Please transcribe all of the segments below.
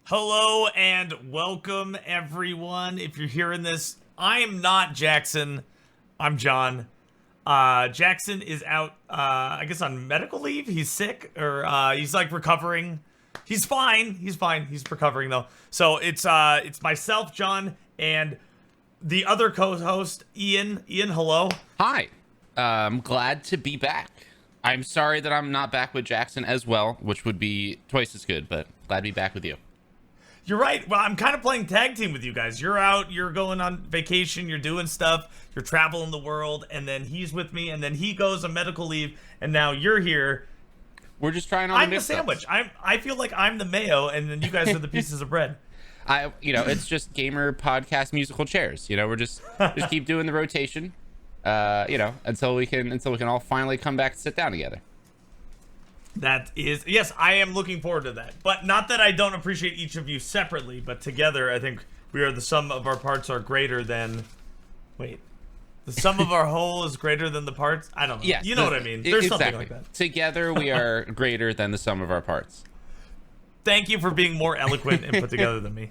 Hello and welcome, everyone. If you're hearing this, I am not Jackson. I'm John. Jackson is out, I guess on medical leave. He's sick, or he's like recovering. He's fine. He's fine. He's recovering though. So it's myself, John, and the other co-host, Ian. Ian, hello. Hi. I'm glad to be back. I'm sorry that I'm not back with Jackson as well, which would be twice as good, but glad to be back with you. You're right. Well, I'm kind of playing tag team with you guys. You're out, you're going on vacation, you're doing stuff, you're traveling the world, and then he's with me, and then he goes on medical leave, and now you're here. We're just trying on I'm the sandwich. I feel like I'm the mayo, and then you guys are the pieces of bread. It's just gamer podcast musical chairs. We're just keep doing the rotation, until we can all finally come back and sit down together. That is, yes, I am looking forward to that. But not that I don't appreciate each of you separately, but together, I think we are the sum of our parts are greater than. Wait, the sum of our whole is greater than the parts. I don't know. Yes, you know what I mean. There's exactly. something like that. Together, we are greater than the sum of our parts. Thank you for being more eloquent and put together than me.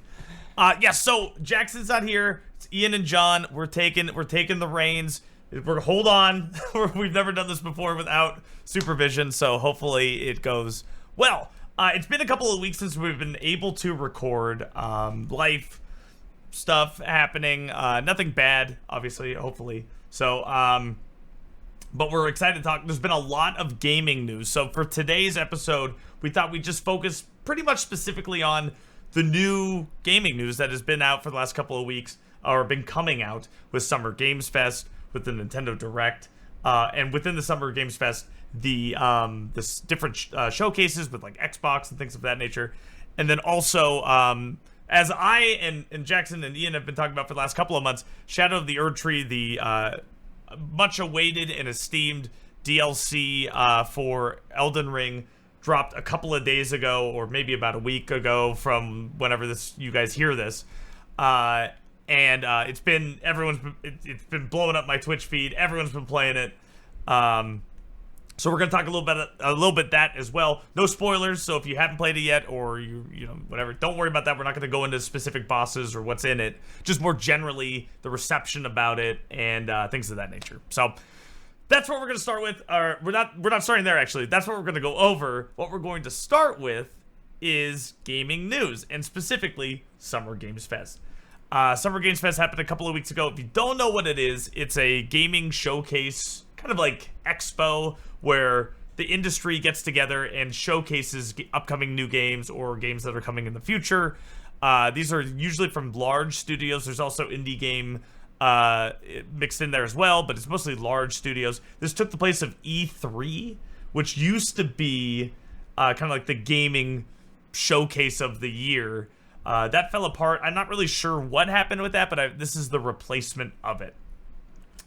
Yes. So Jackson's not here. It's Ian and John. We're taking the reins. Hold on. We've never done this before without supervision, so hopefully it goes well. It's been a couple of weeks since we've been able to record. Life stuff happening. Nothing bad, obviously, hopefully. So, but we're excited to talk. There's been a lot of gaming news. So for today's episode, we thought we'd just focus pretty much specifically on the new gaming news that has been out for the last couple of weeks, or been coming out with Summer Games Fest, with the Nintendo Direct, and within the Summer Games Fest, the different showcases with like Xbox and things of that nature. And then also, as I and Jackson and Ian have been talking about for the last couple of months, Shadow of the Erdtree, the much awaited and esteemed DLC for Elden Ring, dropped a couple of days ago, or maybe about a week ago from whenever you guys hear this. And it's been blowing up my Twitch feed. Everyone's been playing it. So we're gonna talk a little bit that as well. No spoilers. So if you haven't played it yet, or whatever, don't worry about that. We're not gonna go into specific bosses or what's in it. Just more generally the reception about it and things of that nature. So that's what we're gonna start with. Or we're not starting there actually. That's what we're gonna go over. What we're going to start with is gaming news, and specifically Summer Games Fest. Summer Games Fest happened a couple of weeks ago. If you don't know what it is, it's a gaming showcase, kind of like expo, where the industry gets together and showcases upcoming new games or games that are coming in the future. These are usually from large studios. There's also indie game mixed in there as well, but it's mostly large studios. This took the place of E3, which used to be kind of like the gaming showcase of the year. That fell apart. I'm not really sure what happened with that, but this is the replacement of it.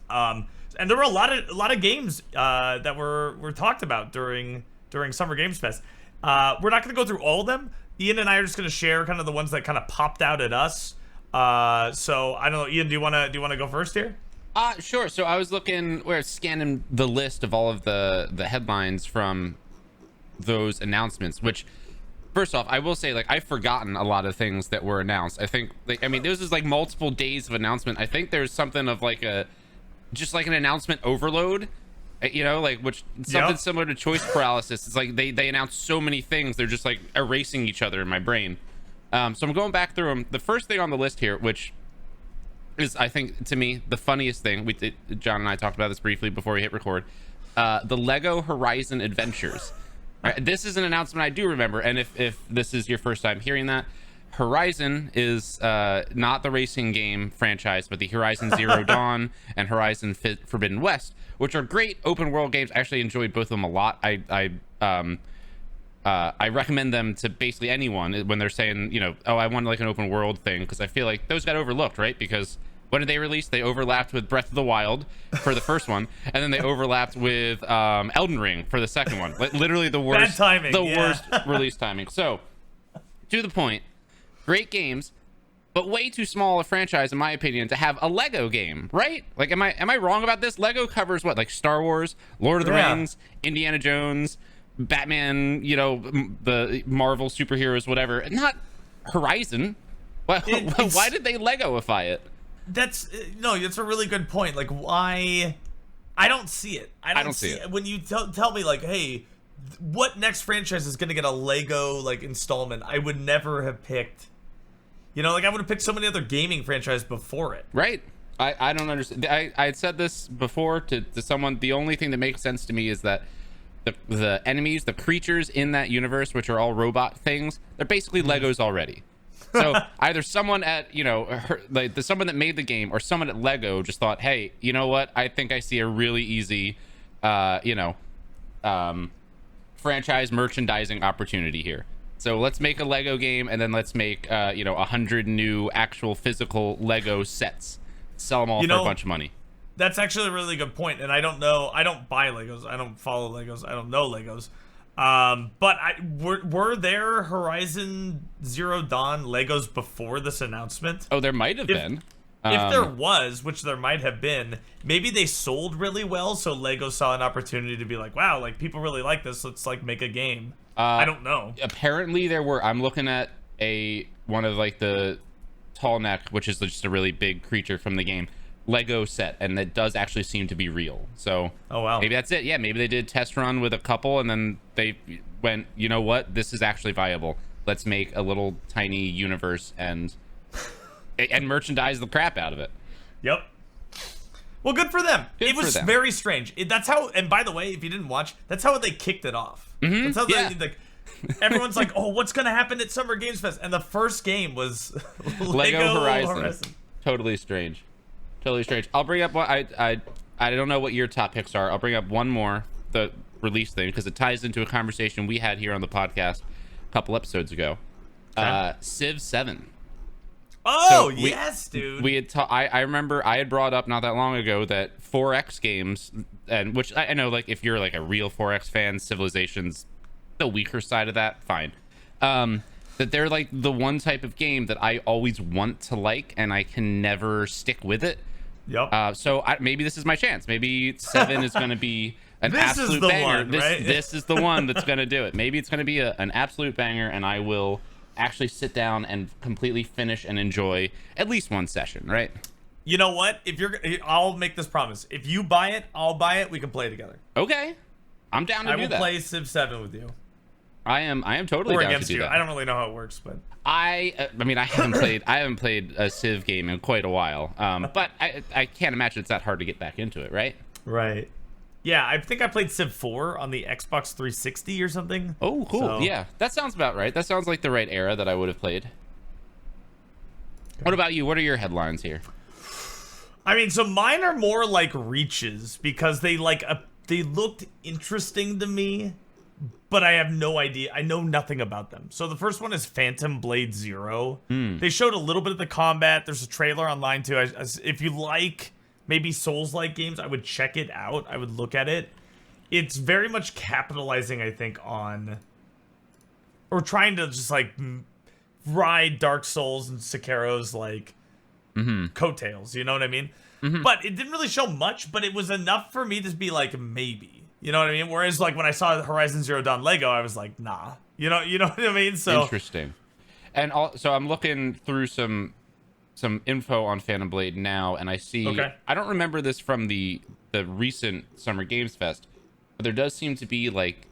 And there were a lot of games that were talked about during Summer Games Fest. We're not going to go through all of them. Ian and I are just going to share kind of the ones that kind of popped out at us. So I don't know, Ian, do you want to go first here? Sure. So I was scanning the list of all of the headlines from those announcements, which, first off, I will say, I've forgotten a lot of things that were announced. I think, this is multiple days of announcement. I think there's something of just an announcement overload, which something similar to choice paralysis. It's like they announce so many things, they're just erasing each other in my brain. So I'm going back through them. The first thing on the list here, which is, I think, to me, the funniest thing, John and I talked about this briefly before we hit record, the Lego Horizon Adventures. Right, this is an announcement I do remember, and if this is your first time hearing that, Horizon is not the racing game franchise, but the Horizon Zero Dawn and Horizon Forbidden West, which are great open world games. I actually enjoyed both of them a lot. I recommend them to basically anyone when they're saying, oh, I want an open world thing, because I feel like those got overlooked, right? Because when did they release? They overlapped with Breath of the Wild for the first one, and then they overlapped with Elden Ring for the second one. Literally the worst, bad timing, worst release timing. So, to the point, great games, but way too small a franchise, in my opinion, to have a Lego game, right? Am I wrong about this? Lego covers what, Star Wars, Lord of the Rings, Indiana Jones, Batman, the Marvel superheroes, whatever. Not Horizon. Why did they Legoify it? That's it's a really good point. Like, why? I don't see it. I don't see it. When you tell me, like, hey, what next franchise is going to get a Lego, like, installment, I would never have picked, like, I would have picked so many other gaming franchises before it. Right. I don't understand. I had said this before to someone. The only thing that makes sense to me is that the enemies, the creatures in that universe, which are all robot things, they're basically Legos already. So either someone at, someone that made the game or someone at Lego just thought, hey, you know what? I think I see a really easy, franchise merchandising opportunity here. So let's make a Lego game, and then let's make, 100 new actual physical Lego sets. Sell them all for a bunch of money. That's actually a really good point, and I don't know. I don't buy Legos. I don't follow Legos. I don't know Legos. But were there Horizon Zero Dawn Legos before this announcement? Oh, there might have been. If there was, which there might have been, maybe they sold really well, so Lego saw an opportunity to be like, wow, like, people really like this. Let's, like, make a game. I don't know. Apparently there were. I'm looking at one of, like, the tall neck, which is just a really big creature from the game, Lego set, and that does actually seem to be real. So oh wow, maybe that's it. Yeah, maybe they did test run with a couple, and then they went, you know what, this is actually viable. Let's make a little tiny universe and merchandise the crap out of it. Yep. Well, good for them. It was very strange. That's how. And by the way, if you didn't watch, that's how they kicked it off. Mm-hmm. That's how everyone's like, oh, what's gonna happen at Summer Games Fest? And the first game was Lego Horizon. Totally strange. I'll bring up what I don't know what your top picks are. I'll bring up one more, the release thing, because it ties into a conversation we had here on the podcast a couple episodes ago. Civ 7. Oh, so yes, dude. We had I remember I had brought up not that long ago that 4X games, and which I know, like, if you're like a real 4X fan, Civilization's the weaker side of that, fine. That they're like the one type of game that I always want to like, and I can never stick with it. Yep. So maybe this is my chance. Maybe 7 is going to be an absolute banger. This is the one that's going to do it. Maybe it's going to be an absolute banger, and I will actually sit down and completely finish and enjoy at least one session, right? You know what? I'll make this promise. If you buy it, I'll buy it. We can play together. Okay. I'm down to do that. I will play Civ 7 with you. I am totally or down against to do you. that. I don't really know how it works, but I mean, I haven't played a Civ game in quite a while. But I can't imagine it's that hard to get back into it, right? Right. Yeah, I think I played Civ 4 on the Xbox 360 or something. Oh, cool. So. Yeah, that sounds about right. That sounds like the right era that I would have played. Okay. What about you? What are your headlines here? I mean, so mine are more like reaches because they looked interesting to me, but I have no idea. I know nothing about them. So the first one is Phantom Blade Zero. They showed a little bit of the combat. There's a trailer online too. If you like maybe Souls-like games, I would check it out. I would look at it. It's very much capitalizing, I think, on or trying to just like ride Dark Souls and Sekiro's like coattails. You know what I mean? Mm-hmm. But it didn't really show much, but it was enough for me to be like, maybe. You know what I mean? Whereas like when I saw Horizon Zero Dawn Lego, I was like, nah. You know what I mean? So interesting. And so I'm looking through some info on Phantom Blade now, and I see I don't remember this from the recent Summer Games Fest, but there does seem to be like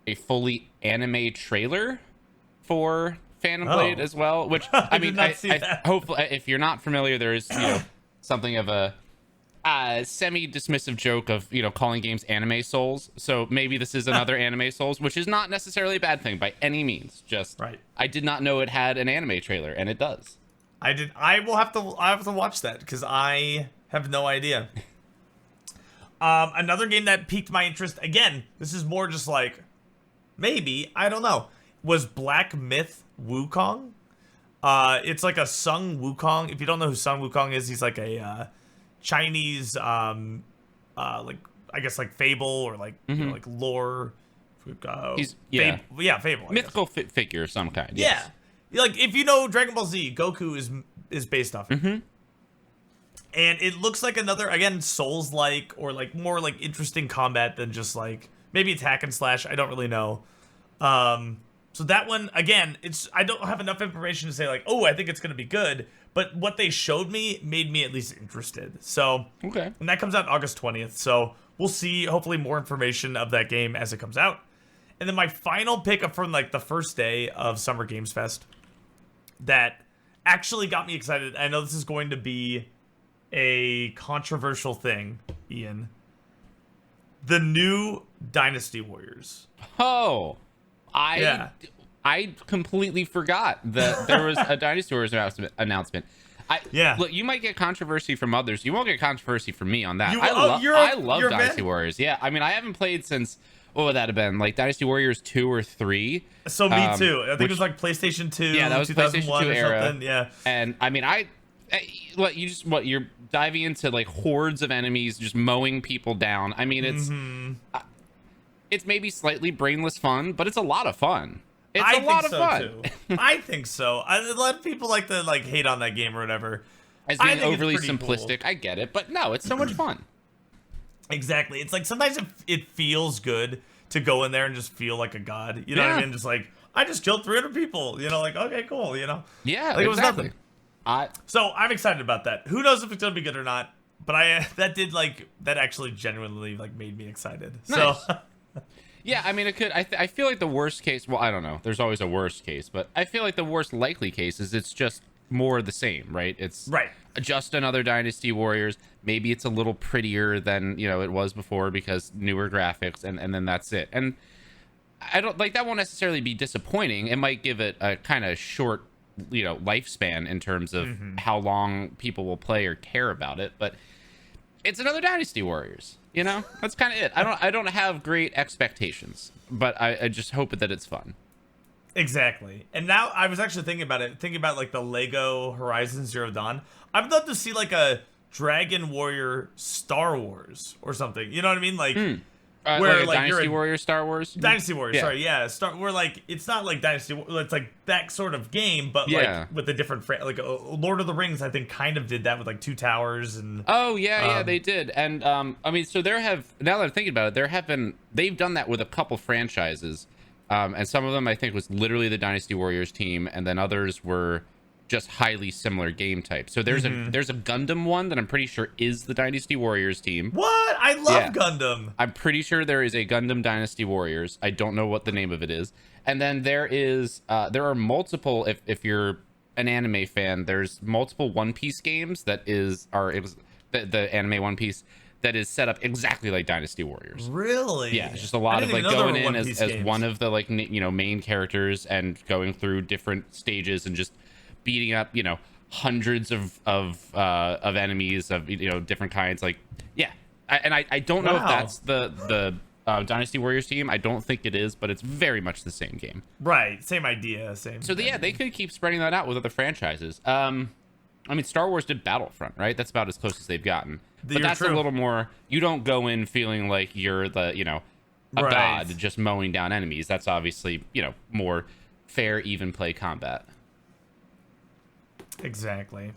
a fully anime trailer for Phantom Blade as well, which I mean, I hopefully, if you're not familiar, there is something of a semi-dismissive joke of calling games anime Souls. So maybe this is another anime Souls, which is not necessarily a bad thing by any means. Just I did not know it had an anime trailer, and it does. I have to watch that because I have no idea. Another game that piqued my interest, again, this is more just like maybe, I don't know, was Black Myth Wukong. It's like a Sung Wukong. If you don't know who Sung Wukong is, he's like a Chinese like I guess like fable or like like lore. He's fable. Mythical figure of some kind. Yeah. Yes. Like if you know Dragon Ball Z, Goku is based off. And it looks like another, again, Souls-like or like more like interesting combat than just like maybe it's hack and slash. I don't really know. So that one, again, I don't have enough information to say like, oh, I think it's going to be good. But what they showed me made me at least interested. So, Okay. And that comes out August 20th. So we'll see, hopefully, more information of that game as it comes out. And then my final pick from like the first day of Summer Games Fest that actually got me excited. I know this is going to be a controversial thing, Ian. The new Dynasty Warriors. Oh, I completely forgot that there was a Dynasty Warriors announcement. Look, you might get controversy from others. You won't get controversy from me on that. I love Dynasty Warriors. Yeah, I mean, I haven't played since, what would that have been? Like Dynasty Warriors 2 or 3. So me too. I think it was like PlayStation 2. Yeah, that was PlayStation 2 era. Something. Yeah. And I mean, you're diving into like hordes of enemies, just mowing people down. I mean, it's maybe slightly brainless fun, but it's a lot of fun. It's a lot of fun. Too. I think so. A lot of people like to like hate on that game or whatever. As being overly simplistic, cool. I get it, but no, it's so much fun. Exactly. It's like sometimes it feels good to go in there and just feel like a god. You know what I mean? Just like, I just killed 300 people. You know, like, okay, cool. You know? Yeah, like, exactly. It was nothing. So I'm excited about that. Who knows if it's gonna be good or not? But that actually genuinely like made me excited. Nice. So. Yeah, I mean, it could. I feel like the worst case. Well, I don't know. There's always a worst case, but I feel like the worst likely case is it's just more of the same, right? It's just another Dynasty Warriors. Maybe it's a little prettier than it was before because newer graphics, and then that's it. And I don't like that. Won't necessarily be disappointing. It might give it a kind of short, lifespan in terms of how long people will play or care about it, but it's another Dynasty Warriors. That's kind of it. I don't have great expectations, but I just hope that it's fun. Exactly. And now I was actually thinking about like the Lego Horizon Zero Dawn. I'd love to see like a Dragon Warrior Star Wars or something. You know what I mean? Like where like Dynasty Warrior Star Wars? Dynasty Warriors, sorry, yeah. Where like it's not like Dynasty, it's like that sort of game, but like with a different like Lord of the Rings, I think kind of did that with like Two Towers and. Oh yeah, they did. And I mean, so now that I'm thinking about it, they've done that with a couple franchises, and some of them I think was literally the Dynasty Warriors team, and then others were just highly similar game types. So there's a Gundam one that I'm pretty sure is the Dynasty Warriors team. What? I love Gundam. I'm pretty sure there is a Gundam Dynasty Warriors. I don't know what the name of it is. And then there are multiple, if you're an anime fan, there's multiple One Piece games the anime One Piece that is set up exactly like Dynasty Warriors. Really? Yeah, it's just a lot of like going in as one of the like main characters and going through different stages and just beating up hundreds of enemies of different kinds. Like I don't know if that's the Dynasty Warriors team. I don't think it is, but it's very much the same game. Right, same idea, same. So they could keep spreading that out with other franchises. I mean, Star Wars did Battlefront, right? That's about as close as they've gotten. But that's a little more. You don't go in feeling like you're the a god just mowing down enemies. That's obviously more fair, even play combat. Exactly.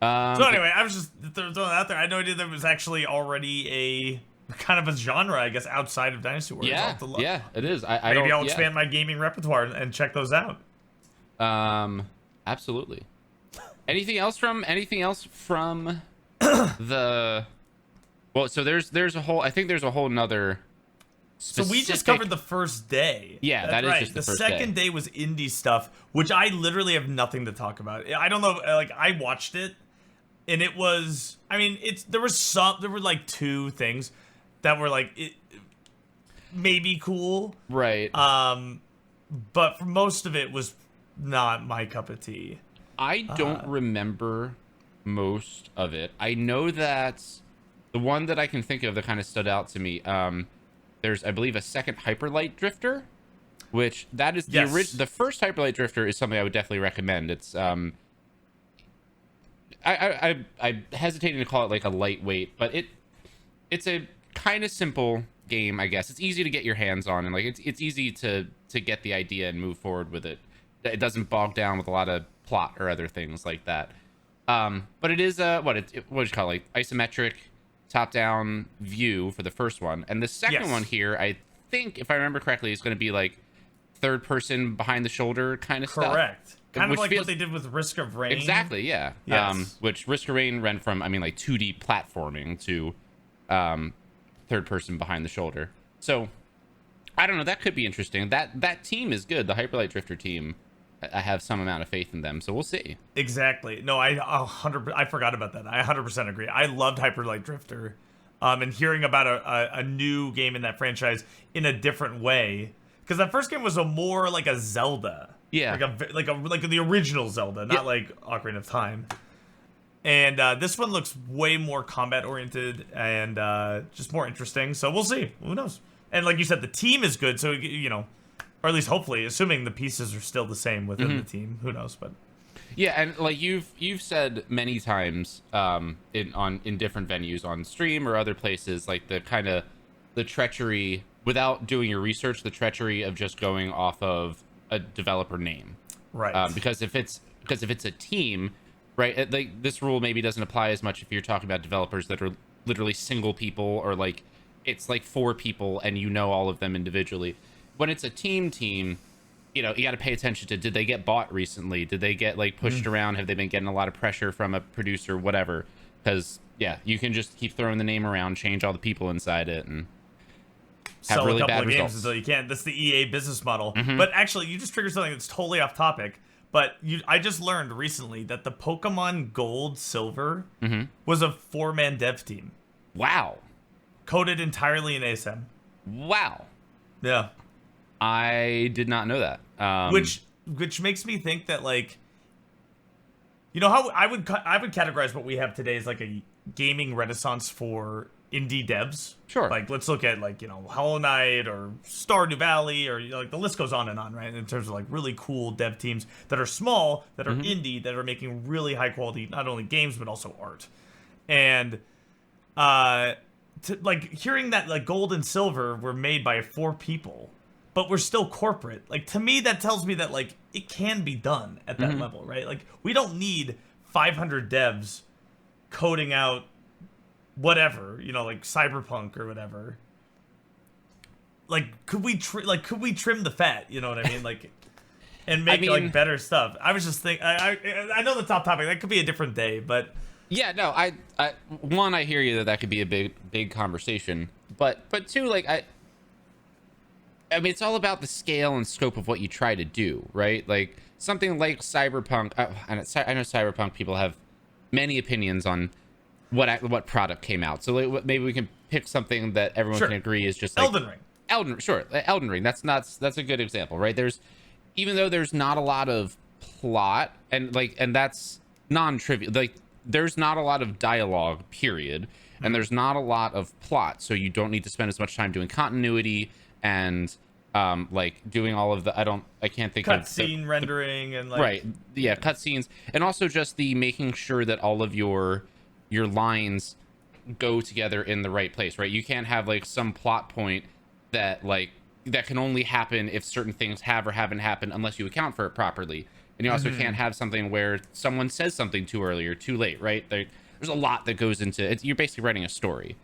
So anyway, I was just throwing that out there. I had no idea there was actually already a kind of a genre, I guess, outside of Dynasty Warriors. Yeah, it is. Maybe I'll expand my gaming repertoire and check those out. Absolutely. Anything else from the? Well, so there's a whole. I think there's a whole nother. So we just covered the first day. Yeah, that is just the first day. The second day was indie stuff, which I literally have nothing to talk about. I don't know, like I watched it, and it was. I mean, there were like two things that were like maybe cool, right? But for most of it was not my cup of tea. I don't remember most of it. I know that the one that I can think of that kind of stood out to me. There's, I believe, a second Hyperlight Drifter, which that is the first Hyperlight Drifter is something I would definitely recommend. It's I'm hesitating to call it like a lightweight, but it's a kind of simple game, I guess. It's easy to get your hands on, and like it's easy to get the idea and move forward with it. It doesn't bog down with a lot of plot or other things like that. But it is what do you call it? Like isometric top-down view for the first one, and the second one here, I think, if I remember correctly, is going to be like third person behind the shoulder kind of stuff. Correct. Kind Which of like feels- what they did with Risk of Rain. Exactly, yeah. Yes. Which Risk of Rain ran from, I mean, like 2D platforming to third person behind the shoulder. So I don't know, that could be interesting. That team is good. The Hyperlight Drifter team, I have some amount of faith in them, so we'll see. Exactly. No, I forgot about that. I 100% agree. I loved Hyperlight Drifter. And hearing about a new game in that franchise in a different way, because that first game was more like a Zelda. Yeah. Like the original Zelda, not like Ocarina of Time. And this one looks way more combat oriented and just more interesting. So we'll see. Who knows? And like you said, the team is good. So or at least hopefully, assuming the pieces are still the same within the team. Who knows? But yeah, and like you've said many times in different venues on stream or other places, like the treachery without doing your research, the treachery of just going off of a developer name, right? Because if it's a team, right? Like this rule maybe doesn't apply as much if you're talking about developers that are literally single people, or like it's like 4 people and you know all of them individually. When it's a team, you got to pay attention to, did they get bought recently? Did they get like pushed around? Have they been getting a lot of pressure from a producer, whatever? Because yeah, you can just keep throwing the name around, change all the people inside it, and have sell really a couple bad of results. games until you can't. That's the EA business model. But actually, you just triggered something that's totally off topic. But I just learned recently that the Pokemon Gold Silver was a 4-man dev team. Wow. Coded entirely in ASM. Wow. Yeah. I did not know that. Which makes me think that, like, how I would categorize what we have today as like a gaming renaissance for indie devs. Sure. Like, let's look at like Hollow Knight or Stardew Valley, or like the list goes on, right? In terms of like really cool dev teams that are small, that are indie, that are making really high quality not only games but also art. And like hearing that like Gold and Silver were made by 4 people, but we're still corporate. Like, to me, that tells me that like it can be done at that level, right? Like, we don't need 500 devs coding out whatever, like Cyberpunk or whatever. Like, could we trim the fat? You know what I mean? Like, and make like better stuff. I was just thinking. I know the top topic that could be a different day, but yeah, no, I hear you that could be a big conversation, but 2, like I mean, it's all about the scale and scope of what you try to do, right? Like something like Cyberpunk. I know Cyberpunk people have many opinions on what product came out. So like, maybe we can pick something that everyone can agree is just like Elden Ring. Elden Ring. That's a good example, right? Even though there's not a lot of plot and that's non-trivial. Like there's not a lot of dialogue, period, and there's not a lot of plot, so you don't need to spend as much time doing continuity and like doing all of the I can't think of cutscene rendering and like right, yeah, cutscenes, and also just the making sure that all of your lines go together in the right place, right? You can't have like some plot point that can only happen if certain things have or haven't happened unless you account for it properly. And you also can't have something where someone says something too early or too late, right? There's a lot that goes into it. You're basically writing a story.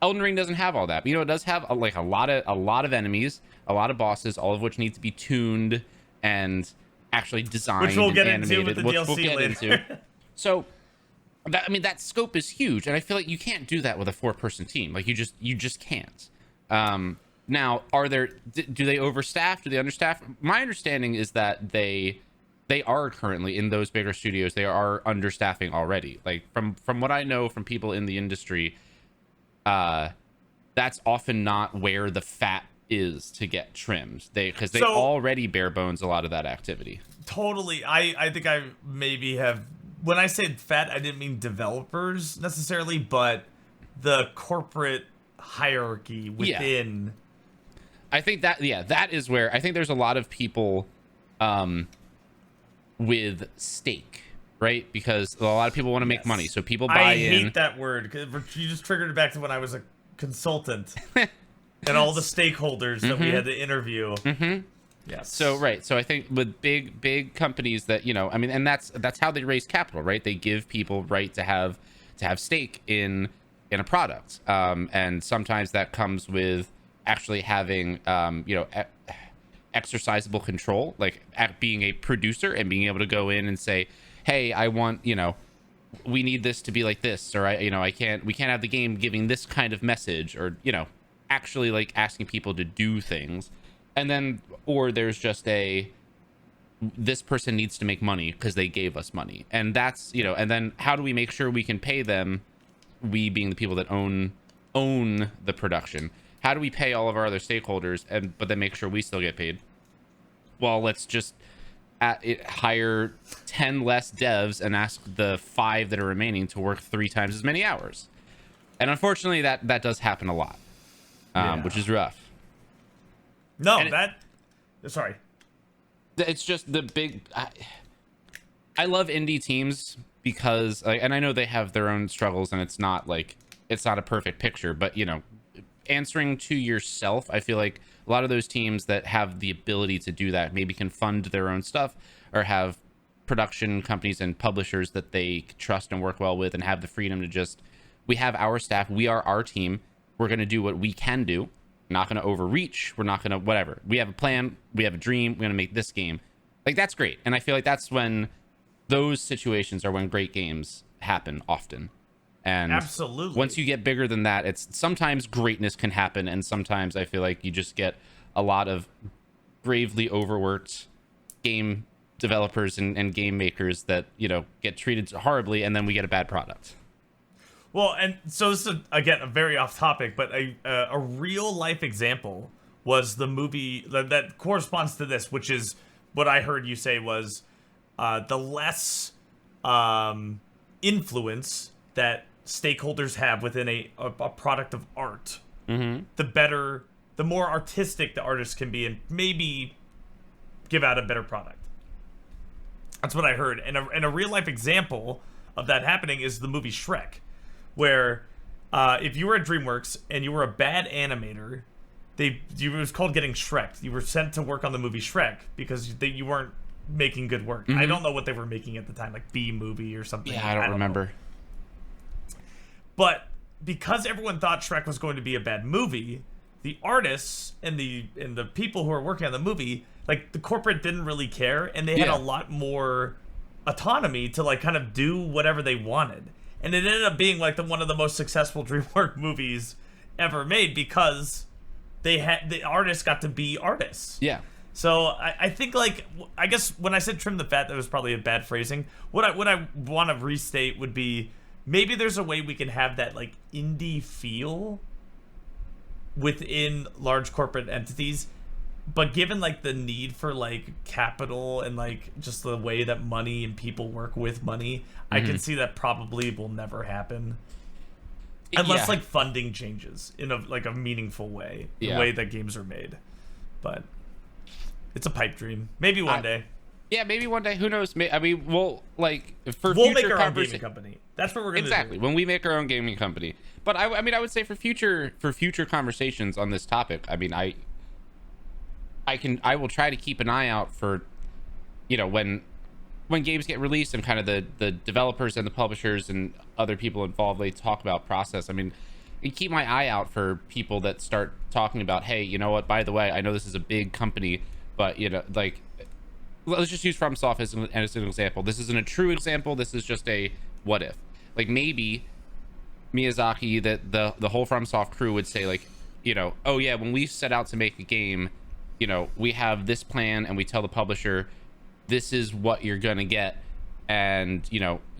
Elden Ring doesn't have all that. But, it does have a lot of enemies, a lot of bosses, all of which need to be tuned and actually designed, which we'll get and animated, into with the DLC later. So, that scope is huge, and I feel like you can't do that with a 4-person team. Like you just can't. Now, do they overstaff? Do they understaff? My understanding is that they are currently in those bigger studios. They are understaffing already. Like from what I know from people in the industry, that's often not where the fat is to get trimmed. Because they already bare bones a lot of that activity. Totally. I think I maybe have, when I said fat, I didn't mean developers necessarily, but the corporate hierarchy within. Yeah. I think that is where I think there's a lot of people with stake, right? Because a lot of people want to make money, so people buy in. I hate that word, because you just triggered it back to when I was a consultant and all the stakeholders that we had to interview. Yes. So I think with big companies that and that's how they raise capital, right? They give people right to have stake in a product, and sometimes that comes with actually having exercisable control, like at being a producer and being able to go in and say, hey, I want, we need this to be like this, or we can't have the game giving this kind of message, or actually like asking people to do things. And then, or there's just this person needs to make money because they gave us money, and that's and then how do we make sure we can pay them, we being the people that own the production? How do we pay all of our other stakeholders but then make sure we still get paid? Well, let's just hire 10 less devs and ask the 5 that are remaining to work 3 times as many hours. And unfortunately that does happen a lot, which is rough. No, sorry. It's just the big... I love indie teams because, and I know they have their own struggles, and it's not a perfect picture, but answering to yourself, I feel like a lot of those teams that have the ability to do that maybe can fund their own stuff, or have production companies and publishers that they trust and work well with, and have the freedom to just, we have our staff, we are our team, we're going to do what we can do, not going to overreach, we're not going to whatever, we have a plan, we have a dream, we're going to make this game. Like, that's great. And I feel like that's when those situations are when great games happen often. And absolutely, once you get bigger than that, it's sometimes greatness can happen, and sometimes I feel like you just get a lot of gravely overworked game developers and game makers that get treated horribly, and then we get a bad product. Well, and so this is again a very off topic, but a real life example was the movie that corresponds to this, which is what I heard you say was the less influence that stakeholders have within a product of art, the more artistic the artist can be, and maybe give out a better product. That's what I heard. And a real life example of that happening is the movie Shrek, where if you were at DreamWorks and you were a bad animator, it was called getting Shrek'd. You were sent to work on the movie Shrek because you weren't making good work. I don't know what they were making at the time, like B movie or something. Yeah, I don't remember. Know. But because everyone thought Shrek was going to be a bad movie, the artists and the people who are working on the movie, like the corporate didn't really care, and they had a lot more autonomy to like kind of do whatever they wanted. And it ended up being like one of the most successful DreamWorks movies ever made because the artists got to be artists. Yeah. So I think, like, I guess when I said trim the fat, that was probably a bad phrasing. What I want to restate would be, maybe there's a way we can have that like indie feel within large corporate entities, but given like the need for like capital and like just the way that money and people work with money, I can see that probably will never happen unless like funding changes in a meaningful way, the way that games are made. But it's a pipe dream. Maybe one day. Yeah, maybe one day. Who knows? I mean, we'll make our own gaming company. That's what we're gonna do. When we make our own gaming company. But I mean, I would say for future conversations on this topic, I mean, I will try to keep an eye out for, when games get released and kind of the developers and the publishers and other people involved, they talk about process. I mean, I keep my eye out for people that start talking about, hey, you know what? By the way, I know this is a big company, but like, let's just use FromSoft as an example. This isn't a true example. This is just a what if. Like, maybe Miyazaki, that the whole FromSoft crew would say, like, oh yeah, when we set out to make a game, we have this plan, and we tell the publisher, this is what you're gonna get, and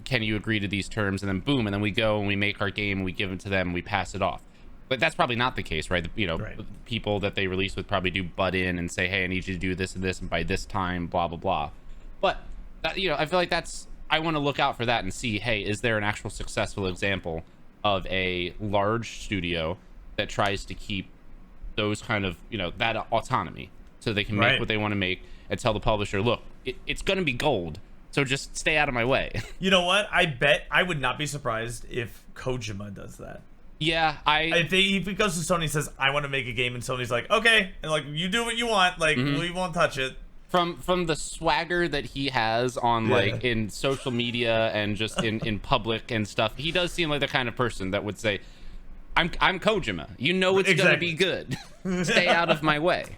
can you agree to these terms? And then boom, and then we go and we make our game, and we give it to them, and we pass it off. But that's probably not the case, right? Right. People that they release with probably do butt in and say, hey, I need you to do this and this, and by this time, blah blah blah. But I feel like I want to look out for that and see, hey, is there an actual successful example of a large studio that tries to keep those kind of that autonomy, so they can make what they want to make, and tell the publisher, look, it's going to be gold, so just stay out of my way. You know what? I bet I would not be surprised if Kojima does that. Yeah, if he goes to Sony and says, I want to make a game, and Sony's like, okay, and like, you do what you want, like, we won't touch it. From the swagger that he has on like in social media and just in public and stuff, he does seem like the kind of person that would say, I'm Kojima, it's gonna be good. Stay out of my way.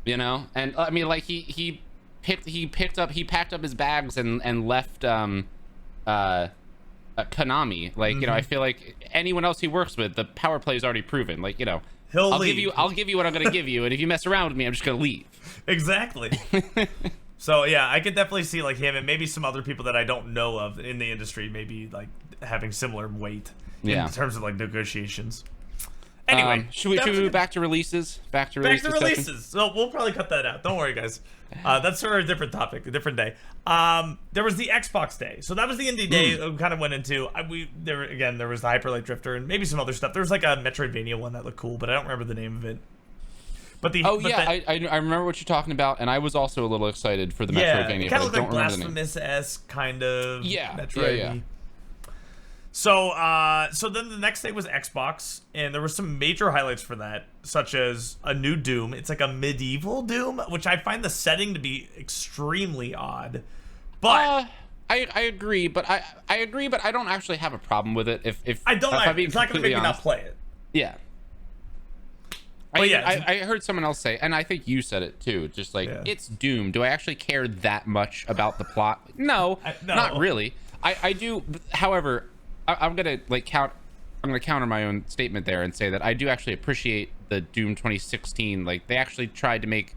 you know. And I mean, like he packed up his bags and left Konami. Like, you know, I feel like anyone else he works with, the power play is already proven. Like, you know, I'll give you what I'm gonna give you, and if you mess around with me, I'm just gonna leave. Exactly. So yeah, I could definitely see like him and maybe some other people that I don't know of in the industry, maybe like having similar weight in terms of like negotiations. Anyway, should we move back to releases? Back to releases. So we'll probably cut that out. Don't worry, guys. That's for a different topic, a different day. There was the Xbox Day, so that was the indie day. We kind of went into there was the Hyper Light Drifter and maybe some other stuff. There was like a Metroidvania one that looked cool, but I don't remember the name of it. But I remember what you're talking about, and I was also a little excited for the Metroidvania. It kind of looked like Blasphemous-esque kind of Metroid. Yeah. So then the next day was Xbox, and there were some major highlights for that, such as a new Doom. It's like a medieval Doom, which I find the setting to be extremely odd. But I agree, but I agree, but I don't actually have a problem with it. If I don't, it's not going to make me not play it. Yeah. I heard someone else say, and I think you said it too, just like, it's Doom. Do I actually care that much about the plot? No, not really. I do. However, I'm gonna counter my own statement there and say that I do actually appreciate the Doom 2016. Like, they actually tried to make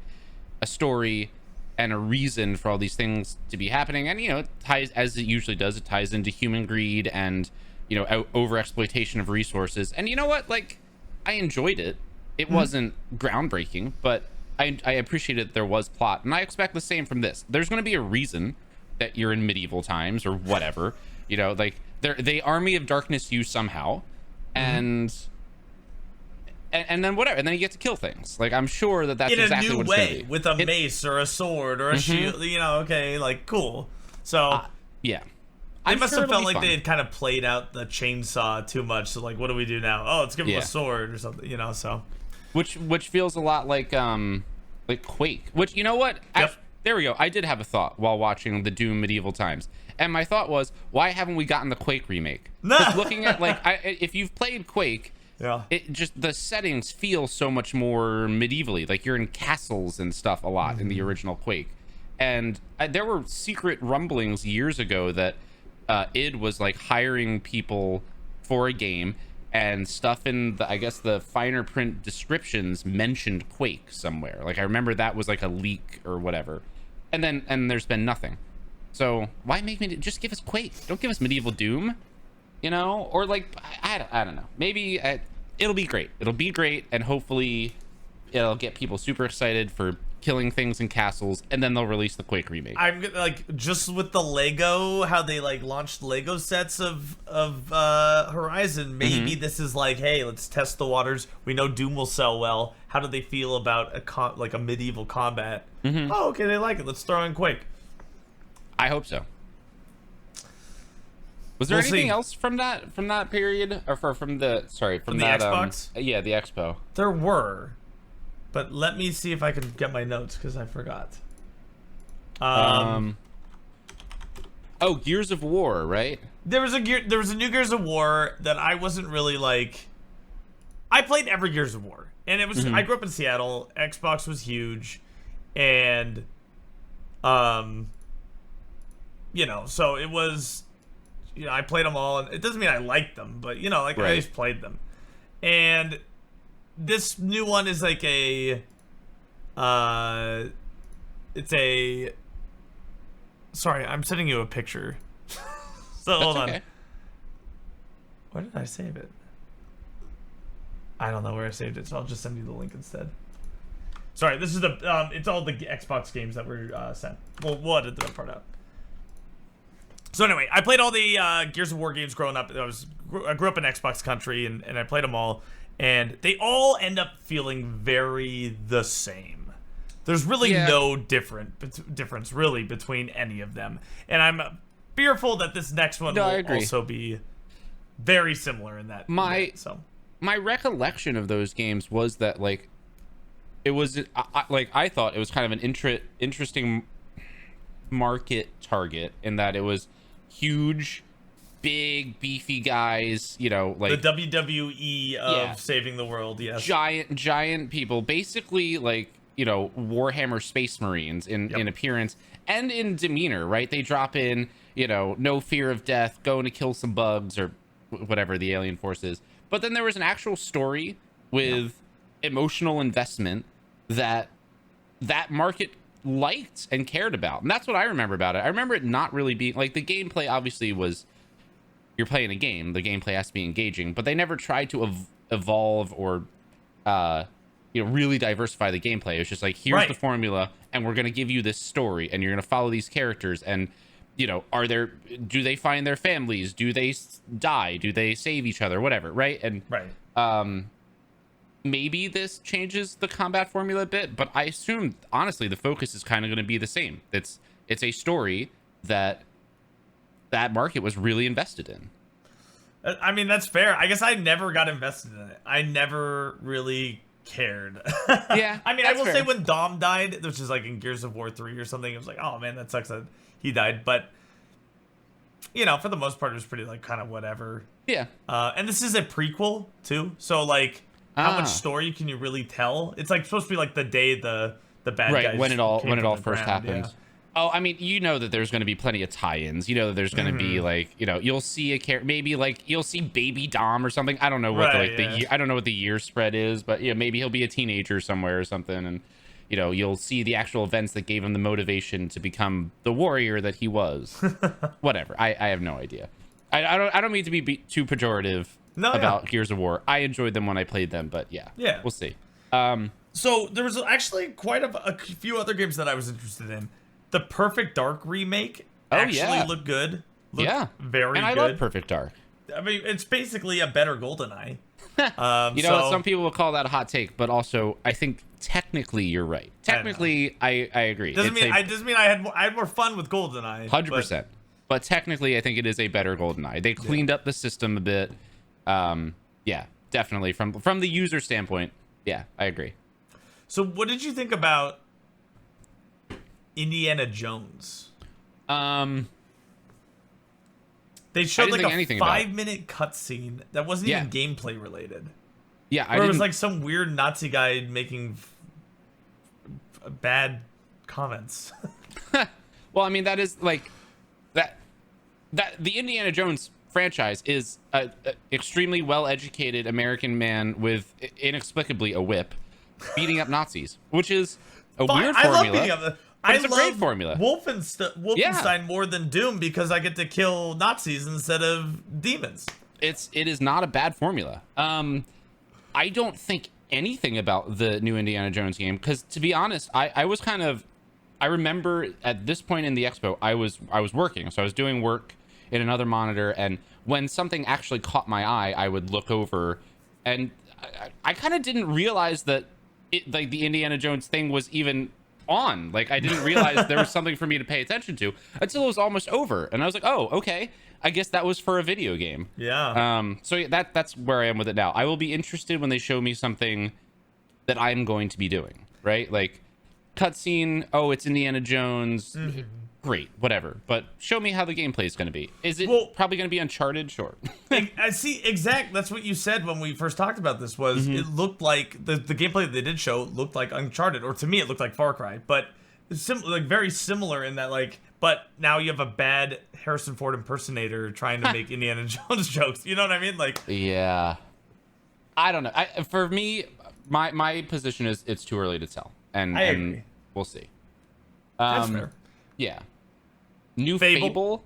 a story and a reason for all these things to be happening, and you know, it ties, as it usually does, it ties into human greed and, you know, over exploitation of resources. And you know what? Like, I enjoyed it. It wasn't groundbreaking, but I appreciated that there was plot, and I expect the same from this. There's going to be a reason that you're in medieval times or whatever, you know, like they Army of Darkness you somehow, and then whatever, and then you get to kill things. Like, I'm sure that's in exactly what it's going to be. With a mace or a sword or a shield, you know. Okay, like, cool. So yeah. They must have felt like they had kind of played out the chainsaw too much. So like, what do we do now? Oh, let's give him a sword or something, you know. So, which feels a lot like Quake. Which, you know what? There we go. I did have a thought while watching the Doom Medieval Times, and my thought was, why haven't we gotten the Quake remake? Just looking at like, if you've played Quake, it just, the settings feel so much more medievally. Like, you're in castles and stuff a lot in the original Quake, and there were secret rumblings years ago that id was like hiring people for a game, and stuff in the, I guess, the finer print descriptions mentioned Quake somewhere. Like, I remember that was like a leak or whatever, and there's been nothing. So why make me just give us Quake? Don't give us medieval Doom, you know? Or like, I don't know, maybe it'll be great. It'll be great, and hopefully it'll get people super excited for killing things in castles, and then they'll release the Quake remake. I'm like, just with the Lego, how they like launched Lego sets of Horizon, maybe this is like, hey, let's test the waters. We know Doom will sell well. How do they feel about a medieval combat? Oh, okay, they like it. Let's throw in Quake. I hope so. Was there anything else from that period, or from the Xbox? Yeah, the Expo. There were. But let me see if I can get my notes, because I forgot. Oh, Gears of War, right? There was a new Gears of War that I wasn't really like. I played every Gears of War, and it was. I grew up in Seattle. Xbox was huge, and you know, so it was. You know, I played them all, and it doesn't mean I liked them, but you know, like, I just played them, and. This new one is like it's a. Sorry, I'm sending you a picture. So hold on. Where did I save it? I don't know where I saved it, so I'll just send you the link instead. Sorry, this is the it's all the Xbox games that were sent. We'll edit the part out. So anyway, I played all the Gears of War games growing up. I grew up in Xbox country, and I played them all. And they all end up feeling very the same. There's really no difference really between any of them. And I'm fearful that this next one will also be very similar in that. My recollection of those games was that, like, it was I thought it was kind of an interesting market target in that it was huge, big beefy guys, you know, like the WWE of saving the world. Yes, giant people, basically like Warhammer Space Marines in appearance and in demeanor, right? They drop in, no fear of death, going to kill some bugs or whatever the alien force is. But then there was an actual story with emotional investment that market liked and cared about. And that's what I remember about it. I remember it not really being like, the gameplay obviously was, you're playing a game, the gameplay has to be engaging, but they never tried to evolve or really diversify the gameplay. It was just like, here's the formula, and we're going to give you this story, and you're going to follow these characters, and do they find their families, do they die, do they save each other, whatever, right? And maybe this changes the combat formula a bit, but I assume honestly the focus is kind of going to be the same. It's a story that market was really invested in. I mean, that's fair. I guess I never got invested in it. I never really cared. Yeah. I mean, I will say when Dom died, which is like in Gears of War 3 or something, it was like, oh man, that sucks that he died. But, for the most part, it was pretty like kind of whatever. Yeah. And this is a prequel too. So like, how much story can you really tell? It's like supposed to be like the day the bad guys when it all first ground, happened. Yeah. Oh, I mean, that there's going to be plenty of tie-ins. That there's going to be like, you'll see a character, maybe like you'll see Baby Dom or something. I don't know what I don't know what the year spread is, but maybe he'll be a teenager somewhere or something, and you'll see the actual events that gave him the motivation to become the warrior that he was. Whatever. I have no idea. I don't mean to be too pejorative about Gears of War. I enjoyed them when I played them, but yeah, we'll see. So there was actually quite a few other games that I was interested in. The Perfect Dark remake actually looked good. Very good. And I love Perfect Dark. I mean, it's basically a better GoldenEye. Some people will call that a hot take, but also I think technically you're right. Technically, I agree. Doesn't mean I had more fun with GoldenEye. 100%. But technically, I think it is a better GoldenEye. They cleaned up the system a bit. Yeah, definitely from the user standpoint. Yeah, I agree. So, what did you think about Indiana Jones? They showed like a 5-minute cutscene that wasn't even gameplay related. Yeah, it was like some weird Nazi guy making bad comments. Well, I mean, that is like that the Indiana Jones franchise is a extremely well-educated American man with inexplicably a whip beating up Nazis, which is a weird formula. It's a great formula. Wolfenstein more than Doom because I get to kill Nazis instead of demons. It is not a bad formula. I don't think anything about the new Indiana Jones game because, to be honest, I remember at this point in the expo I was working, so I was doing work in another monitor, and when something actually caught my eye, I would look over, and I kind of didn't realize that the Indiana Jones thing was even on. Like, I didn't realize there was something for me to pay attention to until it was almost over, and I was like, oh, okay, I guess that was for a video game. So that's where I am with it now. I will be interested when they show me something that I'm going to be doing, right? Like, cutscene, oh, it's Indiana Jones, great, whatever, but show me how the gameplay is going to be. Is it probably going to be Uncharted? Sure. I see. That's what you said when we first talked about this. Was it looked like the gameplay that they did show looked like Uncharted, or to me it looked like Far Cry, but it's like very similar in that, like, but now you have a bad Harrison Ford impersonator trying to make Indiana Jones jokes. You know what I mean? Like, yeah, I don't know. For me, my position is it's too early to tell, and we'll see. That's fair. Yeah. New Fable.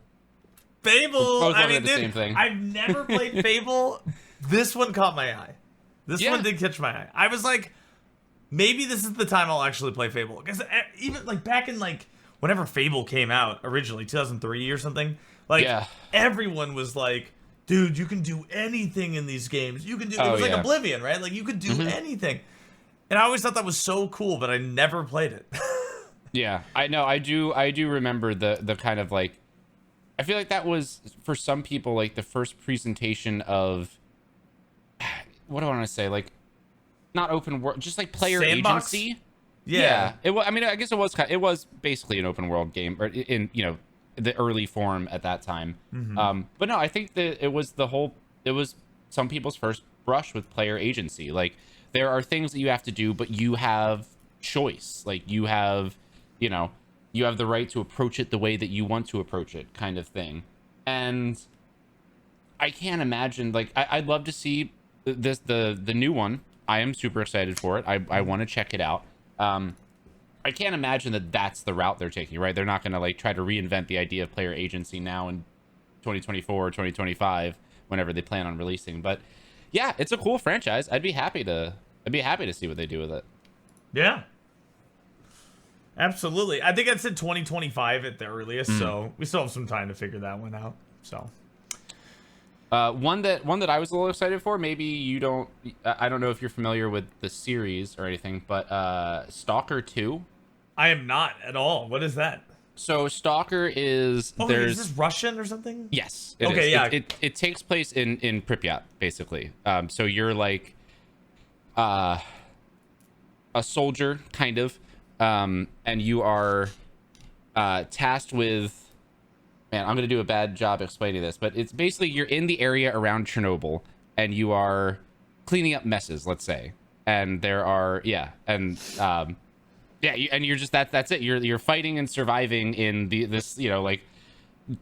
I mean, the same thing. I've never played Fable. This one caught my eye. This one did catch my eye. I was like, maybe this is the time I'll actually play Fable. Because even like back in like whenever Fable came out originally, 2003 or something, like everyone was like, dude, you can do anything in these games. You can do. It was like Oblivion, right? Like you could do anything. And I always thought that was so cool, but I never played it. Yeah, I know. I do remember the kind of like, I feel like that was for some people like the first presentation of, what do I want to say, like, not open world, just like player agency. Yeah. It was. I mean, I guess it was basically an open world game, or in the early form at that time. But no, I think that it was some people's first brush with player agency. Like, there are things that you have to do, but you have choice. Like you have, you know, you have the right to approach it the way that you want to approach it, kind of thing. And I can't imagine, like, I'd love to see the new one. I am super excited for it. I want to check it out. I can't imagine that that's the route they're taking, right? They're not going to like try to reinvent the idea of player agency now in 2024 or 2025, whenever they plan on releasing. But yeah, it's a cool franchise. I'd be happy to see what they do with it. Yeah. Absolutely. I think it's in 2025 at the earliest, so we still have some time to figure that one out. So one that I was a little excited for, maybe you don't, I don't know if you're familiar with the series or anything, but Stalker 2. I am not at all. What is that? So Stalker is is this Russian or something? Yes. Okay, yeah. It takes place in Pripyat, basically. So you're like a soldier, kind of, and you are tasked with, man, I'm gonna do a bad job explaining this, but it's basically you're in the area around Chernobyl and you are cleaning up messes, let's say, and there are and you're just that's it. You're fighting and surviving in this like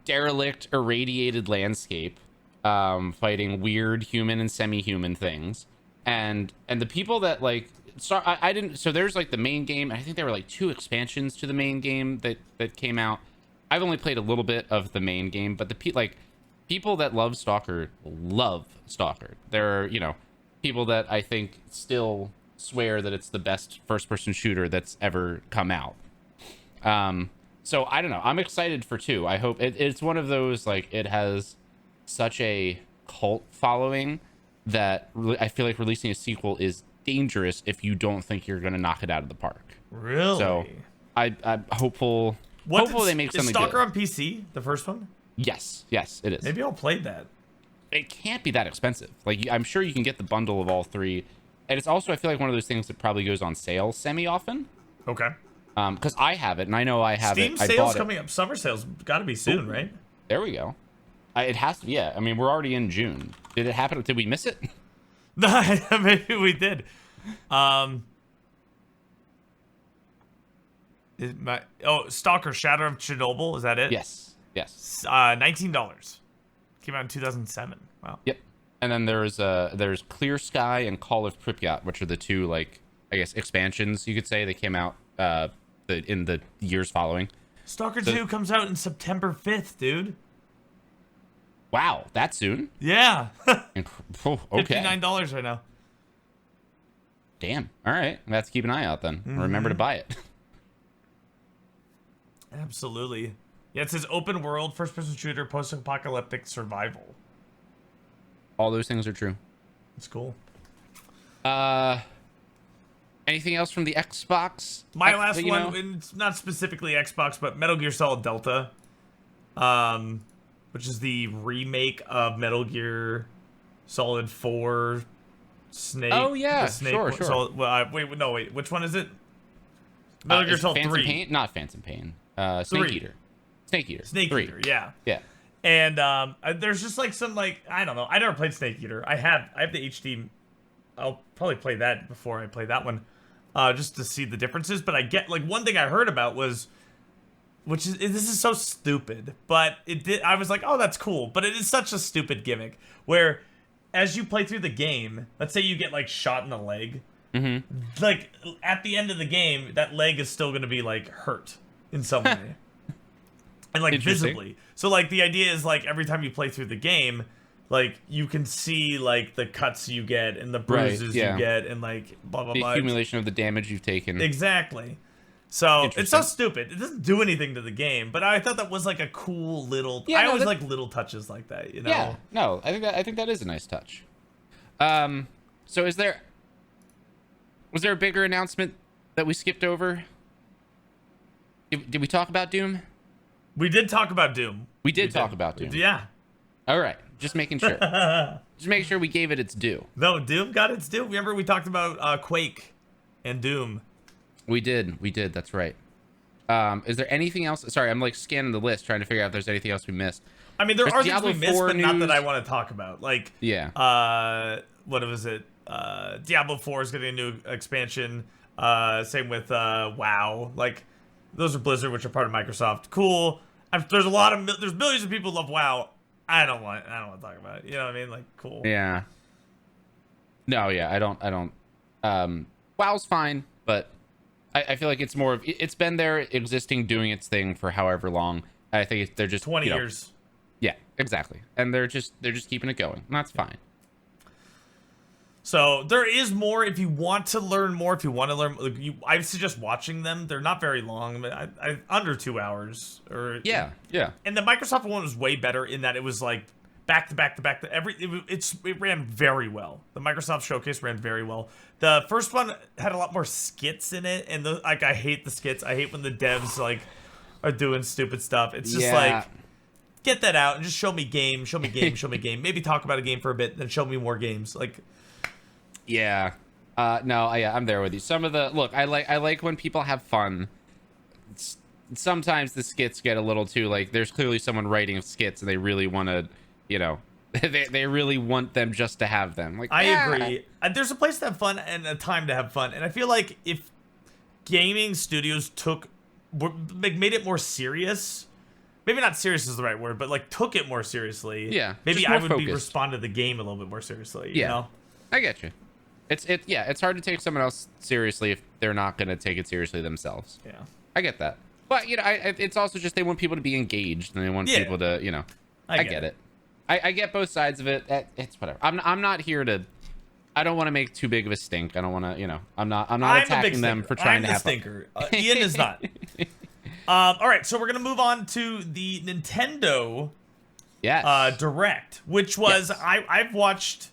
derelict, irradiated landscape, fighting weird human and semi-human things, and the people that like. So I didn't. So there's like the main game. I think there were like 2 expansions to the main game that came out. I've only played a little bit of the main game, but people that love Stalker. There are people that I think still swear that it's the best first-person shooter that's ever come out. So I don't know. I'm excited for 2. I hope it's one of those, like, it has such a cult following that I feel like releasing a sequel is dangerous if you don't think you're going to knock it out of the park. Really? So I'm hopeful. Hopefully they make something good. Is Stalker good. on PC, the first one? Yes, it is. Maybe I'll play that. It can't be that expensive. Like, I'm sure you can get the bundle of all 3. And it's also, I feel like, one of those things that probably goes on sale semi-often. Okay. Because I have it, and I know I have Steam it. Steam sales sales coming up. Summer sales got to be soon, right? There we go. It has to be, yeah. I mean, we're already in June. Did it happen? Did we miss it? Maybe we did. Stalker Shadow of Chernobyl, is that it? Yes. $19. Came out in 2007. Wow. Yep. And then there's Clear Sky and Call of Pripyat, which are the 2, like, I guess, expansions, you could say. They came out in the years following. Stalker 2 comes out in September 5th, dude. Wow, that soon? Yeah. Okay. $59 right now. Damn. All right. I have to keep an eye out then. Remember to buy it. Absolutely. Yeah, it says open world, first person shooter, post-apocalyptic survival. All those things are true. It's cool. Anything else from the Xbox? My last one, it's not specifically Xbox, but Metal Gear Solid Delta, which is the remake of Metal Gear Solid 4 Snake. Oh yeah, Snake sure. Wait, which one is it? Metal Gear Solid 3. Pain? Not Phantom Pain. Snake Eater. Snake Eater, yeah. Yeah. And there's just like some, like, I don't know. I never played Snake Eater. I have the HD. I'll probably play that before I play that one, just to see the differences. But I get, like, one thing I heard about was, this is so stupid, but I was like, oh, that's cool. But it is such a stupid gimmick where, as you play through the game, let's say you get, like, shot in the leg. Mm-hmm. Like, at the end of the game, that leg is still going to be, like, hurt in some way. And, like, visibly. So, like, the idea is, like, every time you play through the game, like, you can see, like, the cuts you get and the bruises you get and, like, blah, blah, blah. The accumulation of the damage you've taken. Exactly. So, it's so stupid. It doesn't do anything to the game, but I thought that was, like, a cool little... I always like little touches like that, you know? Yeah, no, I think that is a nice touch. So was there a bigger announcement that we skipped over? Did we talk about Doom? We did talk about Doom. We did talk about Doom. Yeah. All right. Just making sure. Just making sure we gave it its due. No, Doom got its due. Remember we talked about Quake and Doom. We did. That's right. Is there anything else? Sorry, I'm like scanning the list trying to figure out if there's anything else we missed. I mean, there are things Diablo we missed, 4 but not news. that I want to talk about. Like, yeah. What was it? Diablo 4 is getting a new expansion. Same with WoW. Like, those are Blizzard, which are part of Microsoft. Cool. There's millions of people who love WoW. I don't want to talk about it. You know what I mean? Like, cool. Yeah. No, yeah, I don't. WoW's fine, but I feel like it's more of, it's been there existing, doing its thing for however long. I think they're just 20 years. Yeah, exactly. And they're just keeping it going. And that's fine. So there is more if you want to learn more. If you want to learn, I suggest watching them. They're not very long, but under 2 hours. Or yeah. And the Microsoft one was way better in that it was like back to back to back. It ran very well. The Microsoft Showcase ran very well. The first one had a lot more skits in it, and I hate the skits. I hate when the devs like are doing stupid stuff. It's just like, get that out and just show me game, show me game, show me game. Maybe talk about a game for a bit, then show me more games. Like. Yeah. I'm there with you. Some of the I like when people have fun. Sometimes the skits get a little too like, there's clearly someone writing skits and they really want to, they really want them just to have them. Like, I agree. There's a place to have fun and a time to have fun, and I feel like if gaming studios made it more serious. Maybe not serious is the right word, but like took it more seriously. Yeah. Maybe I would respond to the game a little bit more seriously. You know? I get you. It's hard to take someone else seriously if they're not going to take it seriously themselves. Yeah. I get that. But, it's also just they want people to be engaged and they want people to, I get it. I get both sides of it. It's whatever. I'm not here to, I don't want to make too big of a stink. I don't want to, I'm not attacking them for trying to have stinker. Ian is not. All right, so we're going to move on to the Nintendo Direct, which was, I've watched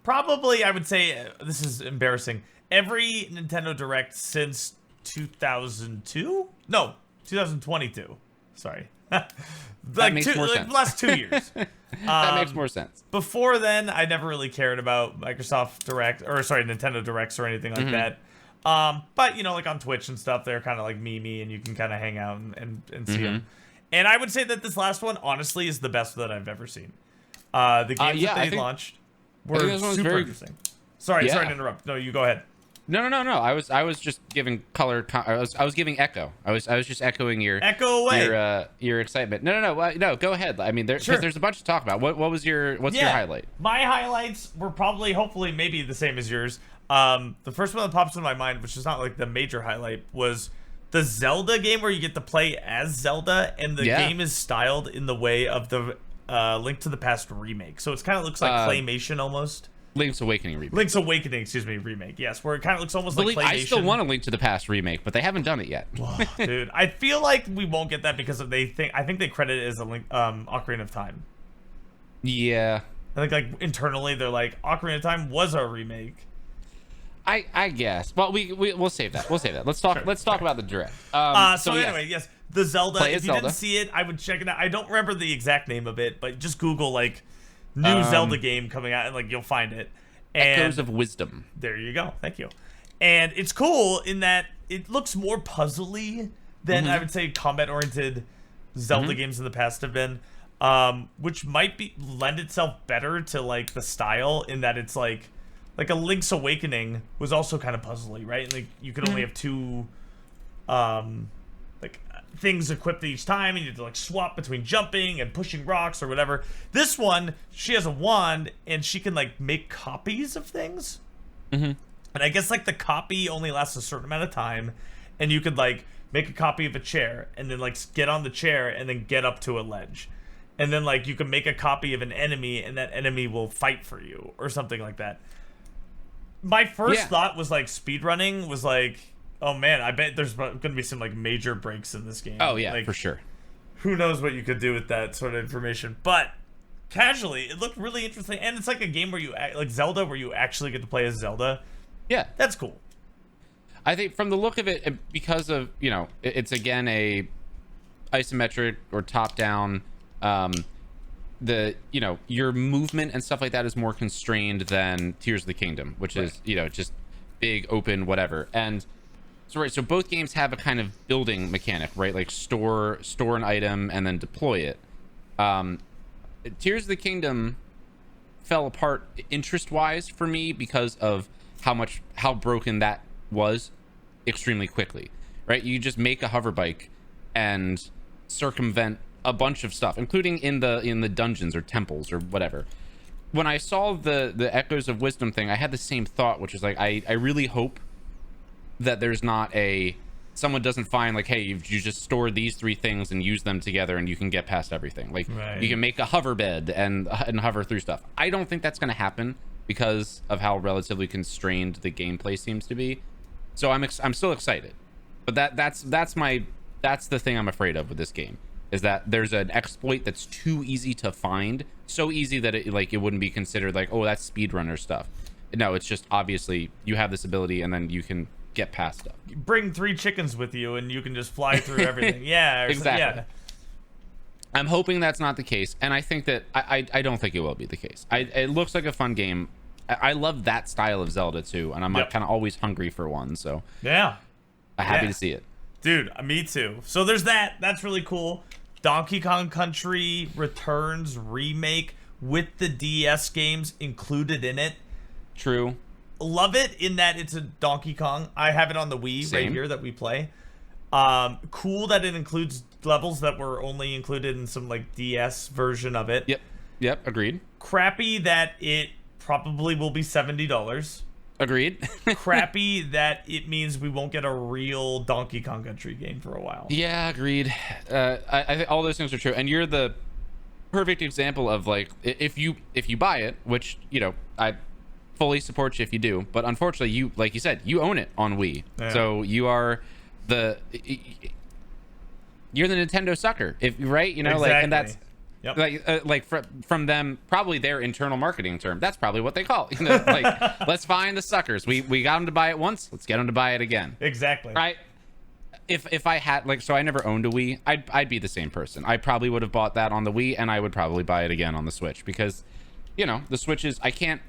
probably, I would say, this is embarrassing, every Nintendo Direct since 2002? No, 2022. Sorry. That makes more sense. Last 2 years. That makes more sense. Before then, I never really cared about Nintendo Directs or anything like that. But, like on Twitch and stuff, they're kind of like memey and you can kind of hang out and see them. And I would say that this last one, honestly, is the best that I've ever seen. The games that they launched were super interesting. Sorry to interrupt. No, you go ahead. No. I was just giving color. I was giving echo. I was just echoing your echo away your excitement. No. Go ahead. I mean, there's a bunch to talk about. What's your highlight? My highlights were probably, hopefully, maybe the same as yours. The first one that pops into my mind, which is not like the major highlight, was the Zelda game where you get to play as Zelda, and the game is styled in the way of the Link to the Past remake. So it kind of looks like claymation almost. Link's Awakening remake. Yes, where it kind of looks almost like claymation. I still want a Link to the Past remake, but they haven't done it yet. Dude, I feel like we won't get that because I think they credit it as a Link, Ocarina of Time. Yeah. I think like internally they're like, Ocarina of Time was our remake. I guess. Well, we'll save that. Let's talk. Let's talk about the Direct. Anyway, yes, the Zelda. If you didn't see it, I would check it out. I don't remember the exact name of it, but just Google like new Zelda game coming out, and like you'll find it. And Echoes of Wisdom. There you go. Thank you. And it's cool in that it looks more puzzly than I would say combat-oriented Zelda games in the past have been, which might lend itself better to like the style in that it's like a Link's Awakening was also kind of puzzly, right? And like you could only have two like things equipped each time, and you have to like swap between jumping and pushing rocks or whatever. This one, she has a wand and she can like make copies of things. And I guess like the copy only lasts a certain amount of time, and you could like make a copy of a chair and then like get on the chair and then get up to a ledge. And then like you can make a copy of an enemy and that enemy will fight for you or something like that. My first thought was like speedrunning was like, oh man, I bet there's going to be some like major breaks in this game. Oh yeah, like, for sure. Who knows what you could do with that sort of information. But casually, it looked really interesting. And it's like a game where you, like Zelda, where you actually get to play as Zelda. Yeah. That's cool. I think from the look of it, because of, it's again a isometric or top-down, your movement and stuff like that is more constrained than Tears of the Kingdom, which is, just big, open, whatever. And so both games have a kind of building mechanic, right? Like store an item and then deploy it. Tears of the Kingdom fell apart interest-wise for me because of how broken that was extremely quickly, right? You just make a hover bike and circumvent a bunch of stuff, including in the dungeons or temples or whatever. When I saw the Echoes of Wisdom thing, I had the same thought, which is like, I really hope that there's not someone doesn't find like, hey, you just store these 3 things and use them together and you can get past everything. Like, you can make a hover bed and hover through stuff. I don't think that's going to happen because of how relatively constrained the gameplay seems to be. So I'm still excited, but that's the thing I'm afraid of with this game, is that there's an exploit that's too easy to find, so easy that it wouldn't be considered like, oh, that's speedrunner stuff. No, it's just obviously you have this ability and then you can get past stuff. You bring 3 chickens with you and you can just fly through everything. Yeah, exactly. Yeah. I'm hoping that's not the case, and I think that I don't think it will be the case. It looks like a fun game. I love that style of Zelda too, and I'm like kind of always hungry for one. So yeah, I'm happy to see it. Dude, me too. So there's that. That's really cool. Donkey Kong Country Returns remake with the DS games included in it. True. Love it in that it's a Donkey Kong. I have it on the Wii right here that we play. Cool that it includes levels that were only included in some like DS version of it. Yep, agreed. Crappy that it probably will be $70. Agreed. Crappy that it means we won't get a real Donkey Kong Country game for a while. Yeah, agreed. I think all those things are true, and you're the perfect example of like, if you buy it, which, you know, I fully support you if you do, but unfortunately, you, like you said, you own it on Wii, so you are the Nintendo sucker, right? You know, exactly. like, and that's like from them, probably their internal marketing term. That's probably what they call it. You know, like, let's find the suckers. We got them to buy it once. Let's get them to buy it again. Exactly. Right. If I had, like, so I never owned a Wii, I'd be the same person. I probably would have bought that on the Wii, and I would probably buy it again on the Switch, because, you know, the Switch is, I can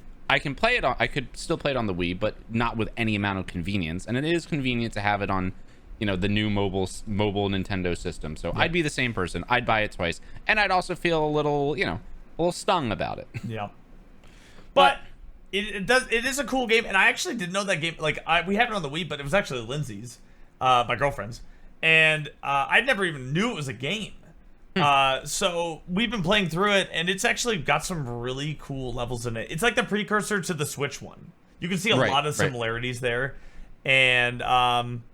play it on, I could still play it on the Wii, but not with any amount of convenience. And it is convenient to have it on, you know, the new mobile Nintendo system. So I'd be the same person. I'd buy it twice, and I'd also feel a little, you know, a little stung about it. Yeah. But it is a cool game, and I actually didn't know that game. Like, we have it on the Wii, but it was actually Lindsay's, my girlfriend's, and I never even knew it was a game. So we've been playing through it, and it's actually got some really cool levels in it. It's like the precursor to the Switch one. You can see a lot of similarities there. And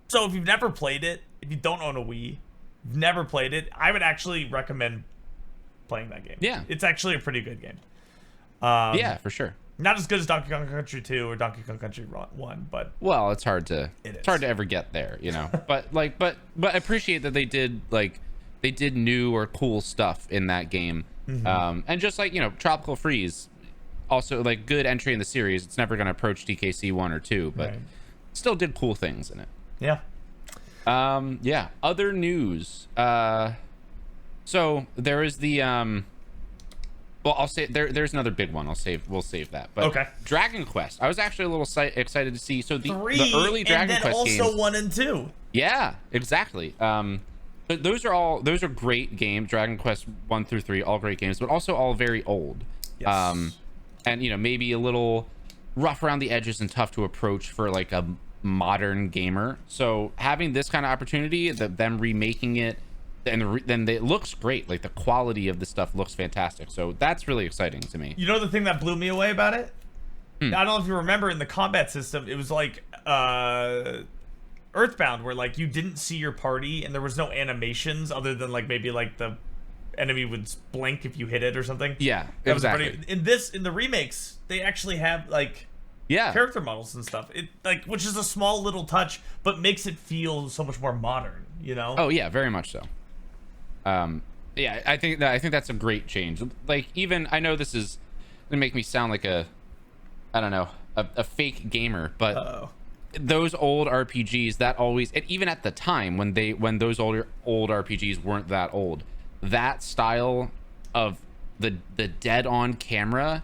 so if you've never played it, if you don't own a Wii, you've never played it, I would actually recommend playing that game. Yeah. It's actually a pretty good game. Yeah, for sure. Not as good as Donkey Kong Country 2 or Donkey Kong Country 1, but well, it's hard to ever get there, you know. but I appreciate that they did new or cool stuff in that game. And just like, you know, Tropical Freeze, also like good entry in the series. It's never going to approach DKC 1 or 2, but still did cool things in it. Yeah. Yeah. Other news. So there is the well, I'll say there's another big one. We'll save that. But okay. Dragon Quest. I was actually a little excited to see. So the early and Dragon then Quest also games. 1 and 2. Yeah, exactly. But those are great games. Dragon Quest 1 through 3, all great games, but also all very old. Yes. And you know, maybe a little rough around the edges and tough to approach for like a modern gamer. So having this kind of opportunity, them remaking it, and then it looks great. Like the quality of the stuff looks fantastic. So that's really exciting to me. You know the thing that blew me away about it? I don't know if you remember in the combat system, it was like Earthbound, where like you didn't see your party and there was no animations other than like maybe like the enemy would blink if you hit it or something. Yeah, that exactly. In the remakes, they actually have like character models and stuff. It like, which is a small little touch, but makes it feel so much more modern. You know? Oh yeah, very much so. Yeah, I think that's a great change. Like, even I know this is gonna make me sound like a fake gamer, but those old RPGs that always, and even at the time when those old RPGs weren't that old, that style of the dead on camera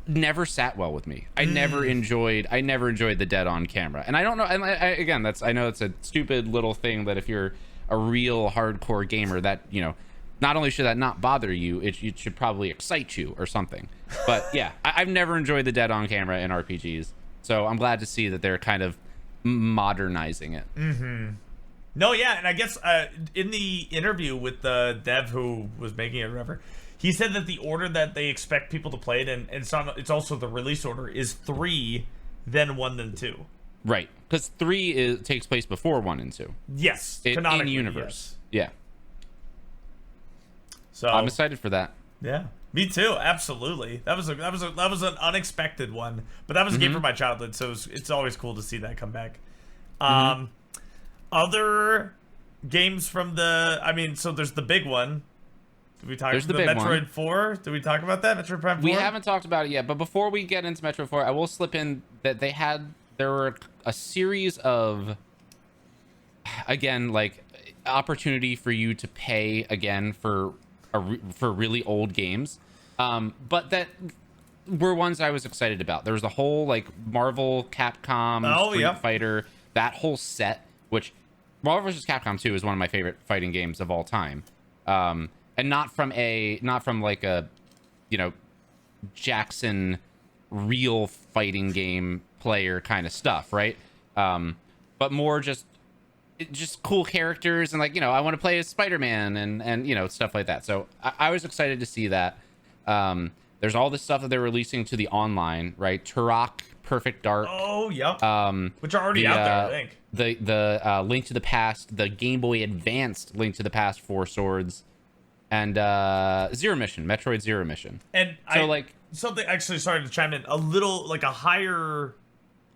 never sat well with me. I never enjoyed the dead on camera, and I don't know. And again, I know it's a stupid little thing that if you're a real hardcore gamer, that, you know, not only should that not bother you, it should probably excite you or something. But yeah, I've never enjoyed the dead on camera in RPGs, so I'm glad to see that they're kind of modernizing it. No, yeah, and I guess in the interview with the dev who was making it or whatever, he said that the order that they expect people to play it, and it's also the release order, is 3, then 1, then 2. Right, because 3 takes place before 1 and 2. Yes, In canonically, universe. yes. Yeah. So I'm excited for that. Yeah, me too. Absolutely, that was an unexpected one, but that was a game from my childhood, so it's always cool to see that come back. Other games from so there's the big one. Did we talk about the Metroid 4? Did we talk about that? Metroid Prime 4? We haven't talked about it yet, but before we get into Metroid 4, I will slip in that there were a series of, again, like, opportunity for you to pay again for really old games, but that were ones I was excited about. There was the whole like Marvel, Capcom, Street Fighter, that whole set, which Marvel vs. Capcom 2 is one of my favorite fighting games of all time, and not from like a, you know, Jackson real fighting game player kind of stuff, right? But more just cool characters and, like, you know, I want to play as Spider-Man and you know, stuff like that. So I was excited to see that. There's all this stuff that they're releasing to the online, right? Turok, Perfect Dark. Oh, yep. Which are already out there, I think. The Link to the Past, the Game Boy Advanced Link to the Past 4 Swords, and Zero Mission, Metroid Zero Mission. And so something, actually, sorry to chime in, a little, like, a higher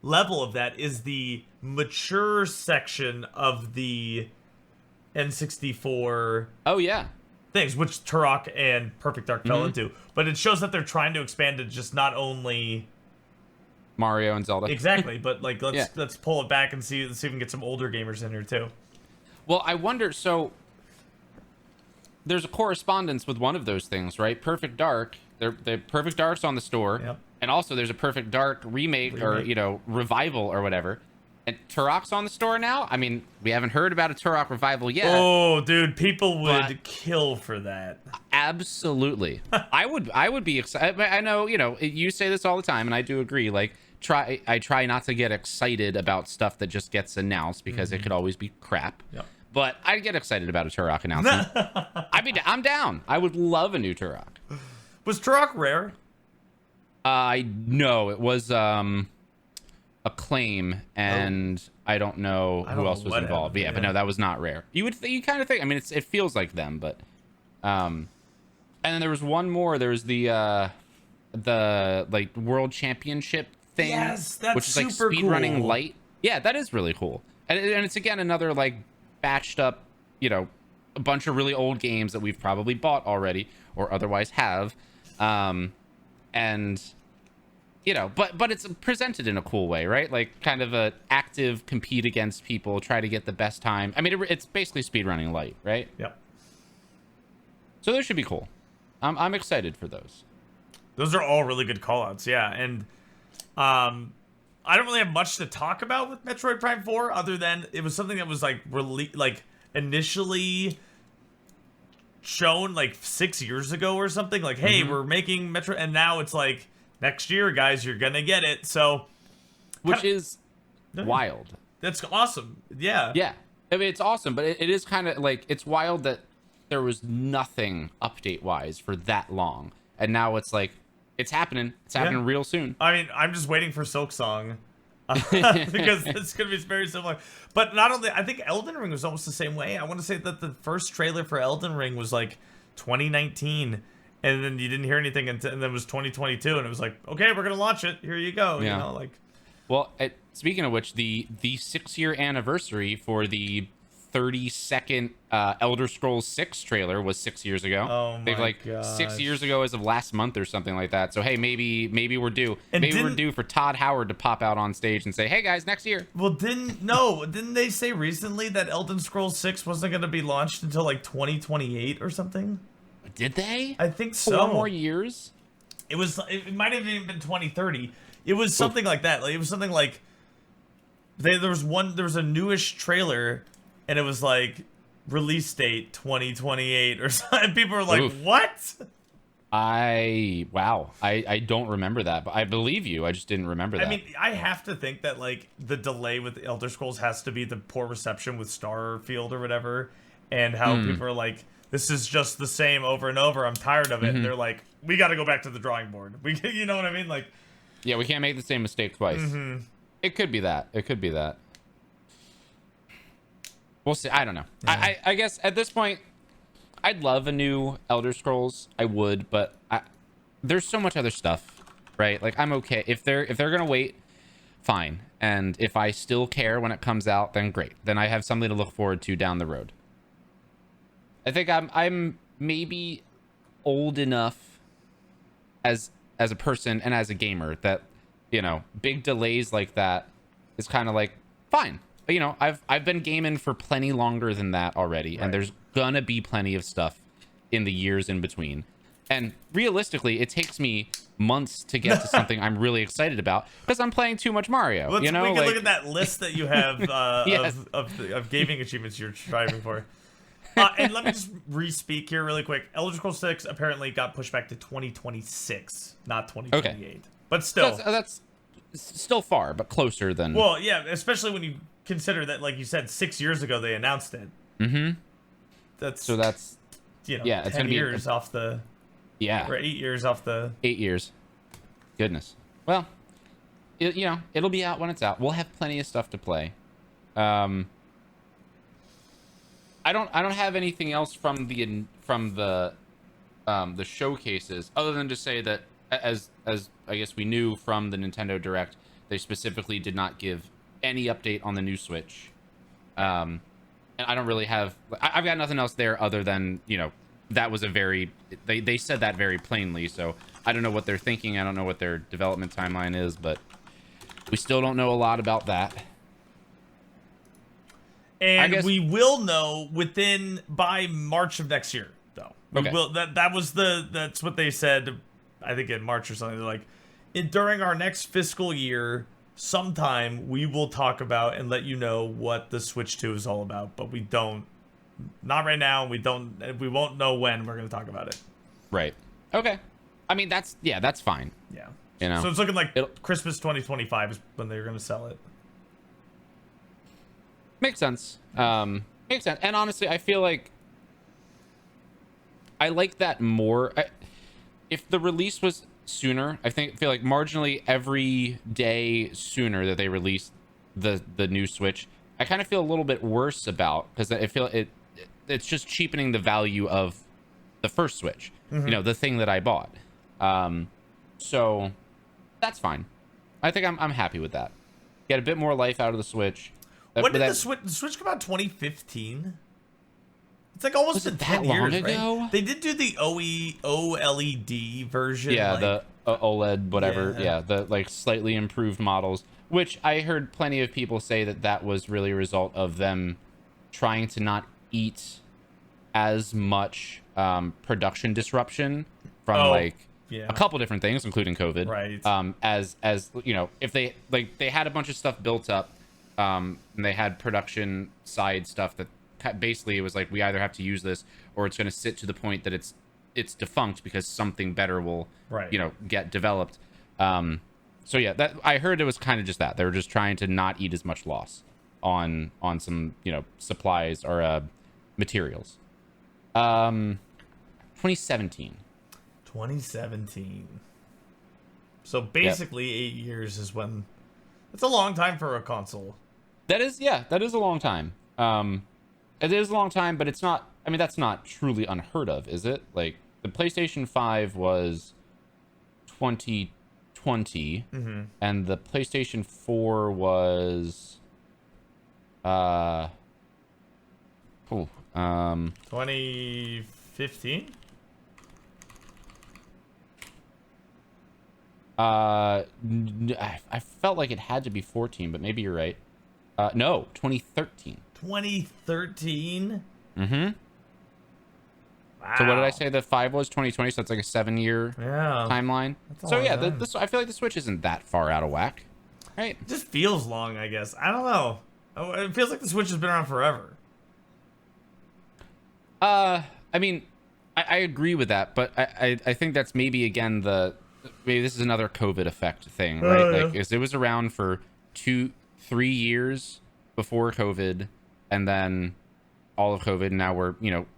level of that is the mature section of the N64. Oh yeah, things which Turok and Perfect Dark fell into, but it shows that they're trying to expand it, just not only Mario and Zelda. Exactly, but like let's pull it back and see if we can get some older gamers in here too. Well, I wonder. So there's a correspondence with one of those things, right? Perfect Dark. The Perfect Dark's on the store. Yep. And also there's a Perfect Dark remake or, you know, revival or whatever. And Turok's on the store now. I mean, we haven't heard about a Turok revival yet. Oh, dude, people would kill for that. Absolutely. I would be excited. I know, you know, you say this all the time, and I do agree. Like, I try not to get excited about stuff that just gets announced because it could always be crap. Yep. But I get excited about a Turok announcement. I mean, I'm down. I would love a new Turok. Was Turok rare? No, it was Acclaim, and I don't know who else was involved. But yeah, but no, that was not rare. You kind of think. I mean, it feels like them, but and then there was one more. There was the like World Championship thing. Yes, that's which is like super speedrunning cool. light. Yeah, that is really cool, and it's again another like batched up, you know, a bunch of really old games that we've probably bought already or otherwise have, and you know, but it's presented in a cool way, right? Like kind of a active compete against people, try to get the best time. I mean, it's basically speedrunning light, right? Yep. So those should be cool. I'm excited for those. Those are all really good callouts, yeah. And I don't really have much to talk about with Metroid Prime 4 other than it was something that was like initially shown like 6 years ago or something. Like, hey, we're making Metroid, and now it's like, next year, guys, you're gonna get it. So, which is wild. That's awesome. Yeah. Yeah. I mean, it's awesome, but it is kind of like, it's wild that there was nothing update-wise for that long, and now it's like, it's happening. It's happening real soon. I mean, I'm just waiting for Silk Song because it's gonna be very similar. But not only, I think Elden Ring was almost the same way. I want to say that the first trailer for Elden Ring was like 2019. And then you didn't hear anything until, and then it was 2022, and it was like, okay, we're gonna launch it. Here you go. Yeah. You know, like. Well, speaking of which, the 6-year anniversary for the 30-second Elder Scrolls 6 trailer was 6 years ago. Oh They've my like gosh. 6 years ago as of last month or something like that. So hey, maybe we're due. And maybe we're due for Todd Howard to pop out on stage and say, hey guys, next year. Well, didn't they say recently that Elden Scrolls 6 wasn't gonna be launched until like 2028 or something? Did they? I think so. 4 more years? It was. It might have even been 2030. It was something like that. Like, it was something like there was a newish trailer, and it was like release date 2028 or something. People were like, "What?" Wow. I don't remember that, but I believe you. I just didn't remember that. I mean, I have to think that like the delay with Elder Scrolls has to be the poor reception with Starfield or whatever, and how people are like, this is just the same over and over. I'm tired of it. And they're like, we got to go back to the drawing board. You know what I mean? Like, yeah, we can't make the same mistake twice. It could be that. It could be that. We'll see. I don't know. Yeah. I guess at this point, I'd love a new Elder Scrolls. I would, but there's so much other stuff, right? Like, I'm okay if they're gonna wait, fine. And if I still care when it comes out, then great. Then I have something to look forward to down the road. I think I'm maybe old enough as a person and as a gamer that, you know, big delays like that is kind of like fine. You know, I've been gaming for plenty longer than that already, and there's gonna be plenty of stuff in the years in between. And realistically, it takes me months to get to something I'm really excited about because I'm playing too much Mario. You know, we can like, look at that list that you have yes. of gaming achievements you're striving for. And let me just re-speak here really quick. Elder Scrolls 6 apparently got pushed back to 2026, not 2028. Okay. But still, that's still far, but closer than. Well, yeah, especially when you consider that, like you said, 6 years ago they announced it. That's you know, yeah, 10 it's gonna years be off the. Yeah. Or 8 years off the. 8 years. Goodness. Well, you know, it'll be out when it's out. We'll have plenty of stuff to play. I don't have anything else from the showcases other than to say that as I guess we knew from the Nintendo Direct, they specifically did not give any update on the new Switch. And I don't really have. I've got nothing else there other than, you know, that was a very. They said that very plainly. So I don't know what they're thinking. I don't know what their development timeline is, but we still don't know a lot about that. And we will know by March of next year, though. We will. That's what they said. I think in March or something. They're like, during our next fiscal year, sometime we will talk about and let you know what the Switch 2 is all about. But we don't. Not right now. We won't know when we're going to talk about it. Right. Okay. I mean, that's fine. Yeah. You know. So it's looking like Christmas 2025 is when they're going to sell it. Makes sense. Makes sense. And honestly, I feel like I like that more. If the release was sooner, I feel like marginally every day sooner that they release the new Switch, I kind of feel a little bit worse about, because I feel it's just cheapening the value of the first Switch. You know, the thing that I bought. So that's fine. I think I'm happy with that. Get a bit more life out of the Switch. When did the Switch come out? 2015? It's like almost been 10 years, ago? Right? They did do the OLED version. Yeah, like, the OLED, whatever. Yeah, the like slightly improved models, which I heard plenty of people say that was really a result of them trying to not eat as much production disruption from a couple different things, including COVID. Right. As you know, if they had a bunch of stuff built up. And they had production side stuff that basically it was like, we either have to use this or it's going to sit to the point that it's defunct because something better will, you know, get developed. So yeah, that I heard it was kind of just that they were just trying to not eat as much loss on some, you know, supplies or materials. 2017. So basically 8 years is when. It's a long time for a console. That is a long time. It is a long time, but it's not. I mean, that's not truly unheard of, is it? Like, the PlayStation 5 was 2020, and the PlayStation 4 was 2015. I felt like it had to be 14, but maybe you're right. No, 2013. 2013? Mm-hmm. Wow. So what did I say? The 5 was 2020, so it's like a 7-year timeline. So yeah, I feel like the Switch isn't that far out of whack, right? It just feels long, I guess. I don't know. It feels like the Switch has been around forever. I mean, I agree with that, but I think that's maybe again maybe this is another COVID effect thing, right? Yeah. Like it was around for 2-3 years before COVID, and then all of COVID, and now we're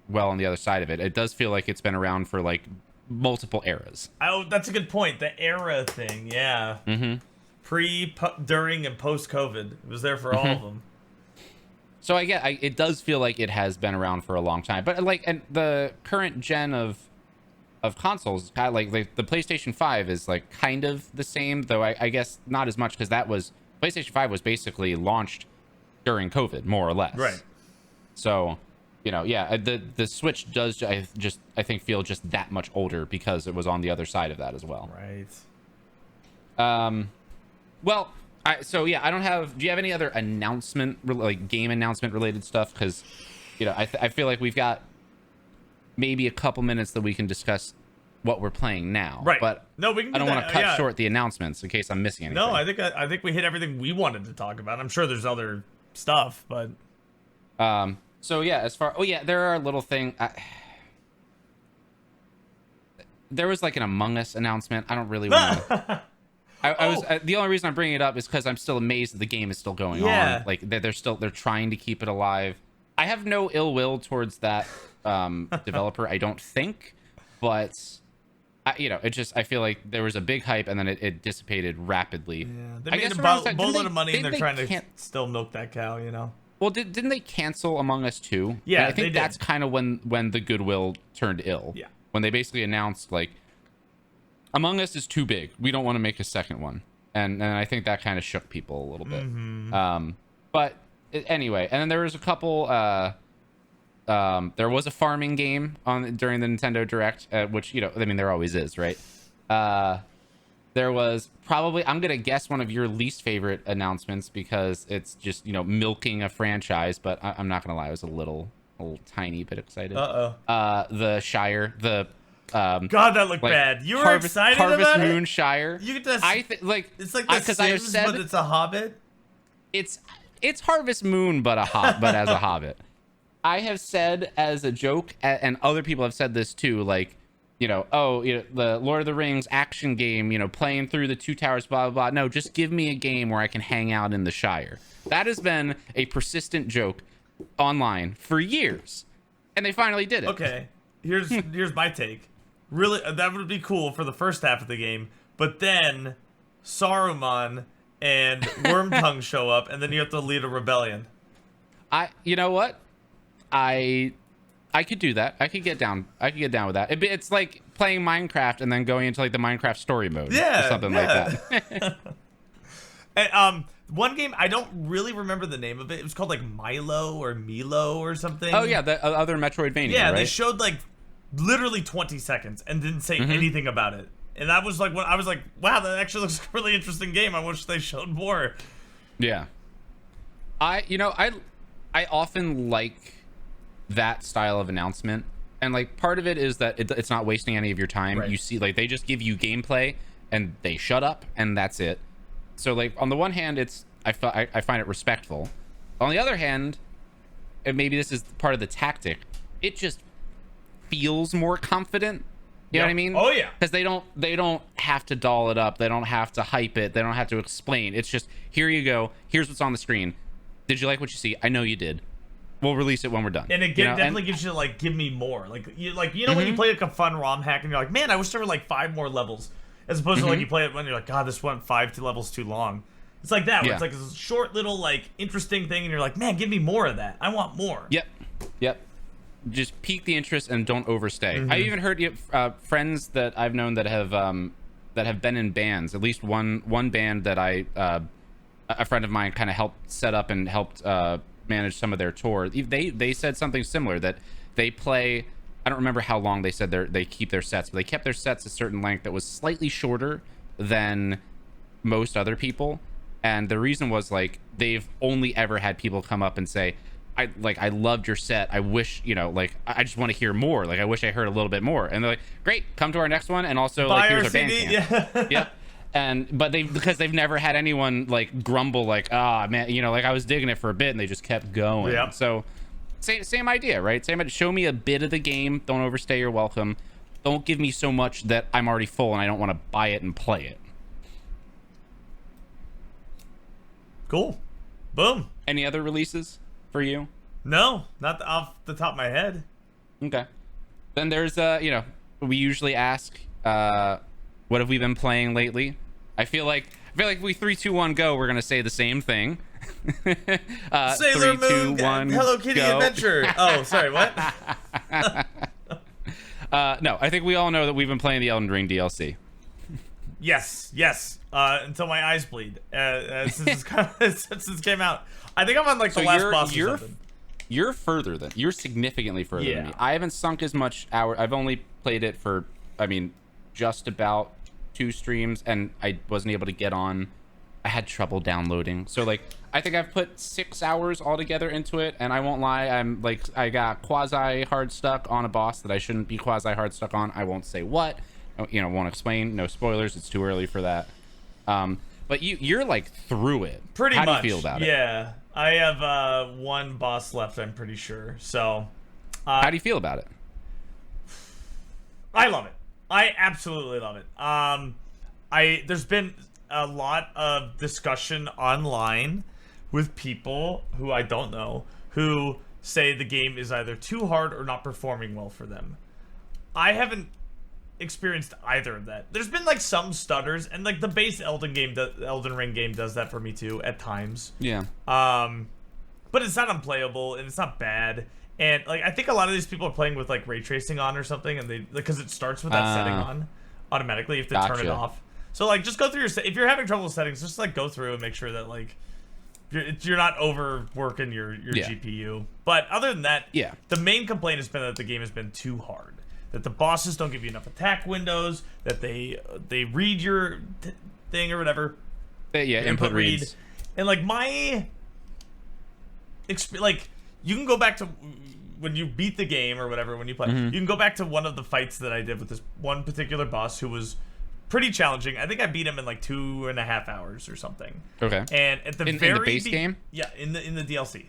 well on the other side of it. It does feel like it's been around for like multiple eras. Oh, that's a good point. The era thing, yeah. Pre, during, and post COVID, it was there for all of them. So it does feel like it has been around for a long time, but like, and the current gen of consoles, kind of like the PlayStation 5 is like kind of the same, though I guess not as much, because PlayStation 5 was basically launched during COVID, more or less. Right. So, the Switch does I think feel just that much older because it was on the other side of that as well. Right. Well, I don't have. Do you have any other game announcement related stuff? Because, I feel like we've got maybe a couple minutes that we can discuss what we're playing now. Right. But no, we can. I don't want to cut short the announcements in case I'm missing anything. No, I think we hit everything we wanted to talk about. I'm sure there's other stuff, but. So yeah, there are little thing. There was like an Among Us announcement. I don't really want to. The only reason I'm bringing it up is because I'm still amazed that the game is still going on. Like they're trying to keep it alive. I have no ill will towards that developer. I don't think, but I feel like there was a big hype and then it dissipated rapidly. Yeah, they made a boatload of money and they're trying to still milk that cow. Well, didn't they cancel Among Us 2? Yeah, and I think that's kind of when the goodwill turned ill. Yeah. When they basically announced, like, Among Us is too big. We don't want to make a second one. And I think that kind of shook people a little bit. But anyway, and then there was a couple... there was a farming game during the Nintendo Direct, which, there always is, right? There was probably, I'm going to guess, one of your least favorite announcements because it's just, milking a franchise, but I'm not going to lie, I was a little tiny bit excited. The Shire, God, that looked bad. You were excited about it? Harvest Moon Shire. You get to, it's like the Sims, but it's a Hobbit. It's Harvest Moon, but as a Hobbit. I have said as a joke, and other people have said this too, like, the Lord of the Rings action game, playing through the Two Towers, blah, blah, blah. No, just give me a game where I can hang out in the Shire. That has been a persistent joke online for years. And they finally did it. Okay, here's my take. Really, that would be cool for the first half of the game, but then Saruman and Wormtongue show up, and then you have to lead a rebellion. You know what? I could do that. I could get down with that. It's like playing Minecraft and then going into like the Minecraft story mode. Yeah, or something like that. And, one game, I don't really remember the name of it. It was called like Milo or something. Oh yeah, the other Metroidvania. Yeah, right? They showed like literally 20 seconds and didn't say anything about it. And that was like when I was like, wow, that actually looks like a really interesting game. I wish they showed more. Yeah. I often like that style of announcement, and like part of it is that it's not wasting any of your time. Right. You see, like, they just give you gameplay and they shut up and that's it. So like on the one hand, I find it respectful. On the other hand, and maybe this is part of the tactic, it just feels more confident. You know what I mean? Oh yeah. Because they don't have to doll it up. They don't have to hype it. They don't have to explain. It's just, here you go. Here's what's on the screen. Did you like what you see? I know you did. We'll release it when we're done. And it definitely gives you like, give me more. Like you when you play like a fun ROM hack and you're like, man, I wish there were like 5 more levels, as opposed to like you play it when you're like, God, this went 5 levels too long. It's like that. Where it's like this short little like interesting thing, and you're like, man, give me more of that. I want more. Yep. Just pique the interest and don't overstay. I even heard friends that I've known that have been in bands. At least one band that a friend of mine kind of helped set up and helped manage some of their tour. They said something similar, that they play, I don't remember how long they said they keep their sets, but they kept their sets a certain length that was slightly shorter than most other people. And the reason was, like, they've only ever had people come up and say, I loved your set. I wish, I just want to hear more. Like, I wish I heard a little bit more. And they're like, great, come to our next one, and also buy like, here's our our CD. Bandcamp. Yep. But because they've never had anyone like grumble like, man, like, I was digging it for a bit and they just kept going. Yep. So same idea, right? Same idea. Show me a bit of the game. Don't overstay your welcome. Don't give me so much that I'm already full and I don't want to buy it and play it. Cool. Boom. Any other releases for you? No, not off the top of my head. Okay. Then there's we usually ask what have we been playing lately? I feel like if we 3, 2, 1 go, we're gonna say the same thing. Sailor 3, 2, Moon 1, Hello Kitty go. Adventure. Oh, sorry, what? No, I think we all know that we've been playing the Elden Ring DLC. Yes. Until my eyes bleed. Since it came out, I think I'm on like the last boss or something. You're significantly further than me. Yeah. I haven't sunk as much hour. I've only played it for, just about 2 streams, and I wasn't able to get on. I had trouble downloading. So like, I think I've put 6 hours altogether into it, and I won't lie, I got quasi hard stuck on a boss that I shouldn't be quasi hard stuck on. I won't say what, won't explain. No spoilers. It's too early for that. But you're like through it. Pretty much. How much. do you feel about it? Yeah, I have 1 boss left. I'm pretty sure. So, how do you feel about it? I love it. I absolutely love it. There's been a lot of discussion online with people who I don't know who say the game is either too hard or not performing well for them. I haven't experienced either of that. There's been like some stutters, and like the base Elden Ring game does that for me too at times. Yeah. But it's not unplayable and it's not bad. And like I think a lot of these people are playing with like ray tracing on or something, and they because it starts with that setting on automatically. You have to turn it off. So like just go through if you're having trouble with settings, just like go through and make sure that like you're not overworking your GPU. But other than that, the main complaint has been that the game has been too hard. That the bosses don't give you enough attack windows. That they read your thing or whatever. Input reads. And like you can go back to when you beat the game or whatever when you play. You can go back to one of the fights that I did with this one particular boss who was pretty challenging. I think I beat him in like 2.5 hours or something. Okay. And at the in the base game? Yeah, in the DLC.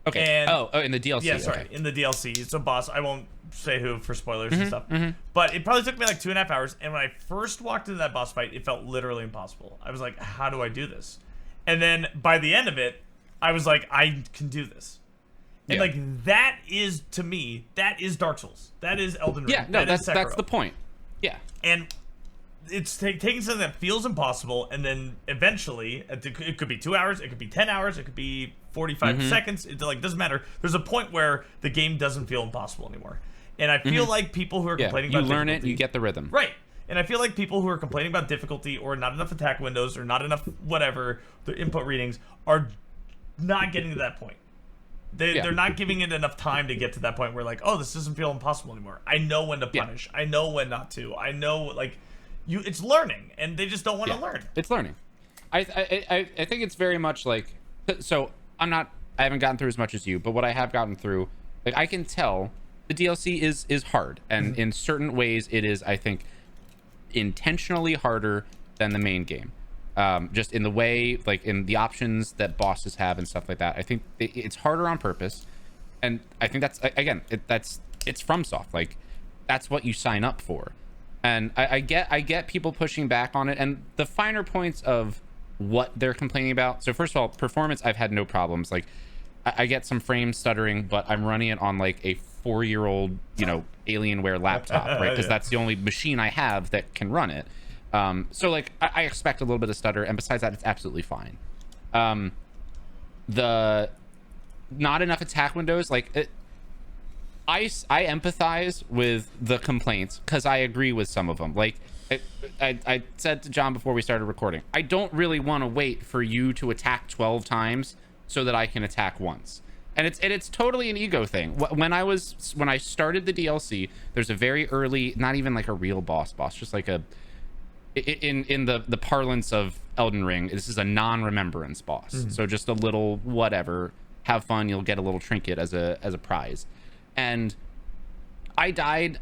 Okay. And, in the DLC. Yeah, sorry, okay. in the DLC. It's a boss. I won't say who for spoilers and stuff. But it probably took me like 2.5 hours. And when I first walked into that boss fight, it felt literally impossible. I was like, how do I do this? And then by the end of it, I was like, I can do this. And like that is, to me, that is Dark Souls. That is Elden Ring. Yeah, no, that's the point. Yeah. And it's taking something that feels impossible, and then eventually, it could be 2 hours, it could be 10 hours, it could be 45 seconds. It like doesn't matter. There's a point where the game doesn't feel impossible anymore. And I feel like people who are complaining about learn difficulty, it, you get the rhythm. Right. And I feel like people who are complaining about difficulty or not enough attack windows or not enough whatever, the input readings, are not getting to that point. They're not giving it enough time to get to that point where like, oh, this doesn't feel impossible anymore. I know when to punish. I know when not to. I know like it's learning, and they just don't want to learn. It's learning. I think it's very much like, so I haven't gotten through as much as you, but what I have gotten through, like I can tell the DLC is hard, and in certain ways it is, I think, intentionally harder than the main game. Just in the way, like in the options that bosses have and stuff like that. I think it's harder on purpose, and I think that's again, it's FromSoft. Like that's what you sign up for, and I get people pushing back on it, and the finer points of what they're complaining about. So first of all, performance, I've had no problems. Like I get some frame stuttering, but I'm running it on like a 4-year-old Alienware laptop, right? Because that's the only machine I have that can run it. So like I expect a little bit of stutter, and besides that, it's absolutely fine. The not enough attack windows, like I empathize with the complaints because I agree with some of them. Like I said to John before we started recording, I don't really want to wait for you to attack 12 times so that I can attack once. And it's totally an ego thing. When I started the DLC, there's a very early, not even like a real boss, just like a, in the parlance of Elden Ring, this is a non-remembrance boss. So just a little whatever, have fun, you'll get a little trinket as a prize. And I died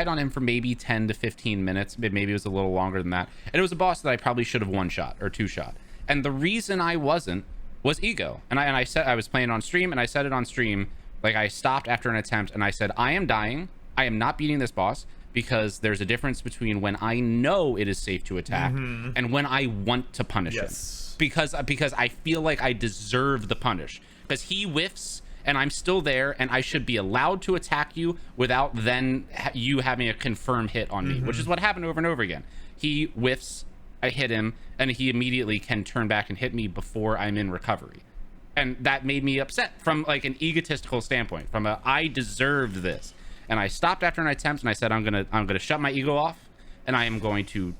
on him for maybe 10 to 15 minutes, maybe it was a little longer than that. And it was a boss that I probably should have one-shot or two-shot. And the reason I wasn't was ego. And I said, I was playing on stream, and I said it on stream, Like, I stopped after an attempt and I said, I am dying. I am not beating this boss, because there's a difference between when I know it is safe to attack and when I want to punish him. Because I feel like I deserve the punish. Because he whiffs and I'm still there, and I should be allowed to attack you without then you having a confirmed hit on me, which is what happened over and over again. He whiffs, I hit him, and he immediately can turn back and hit me before I'm in recovery. And that made me upset from like an egotistical standpoint, from a I deserved this. And I stopped after an attempt and I said, I'm gonna shut my ego off, and I am going to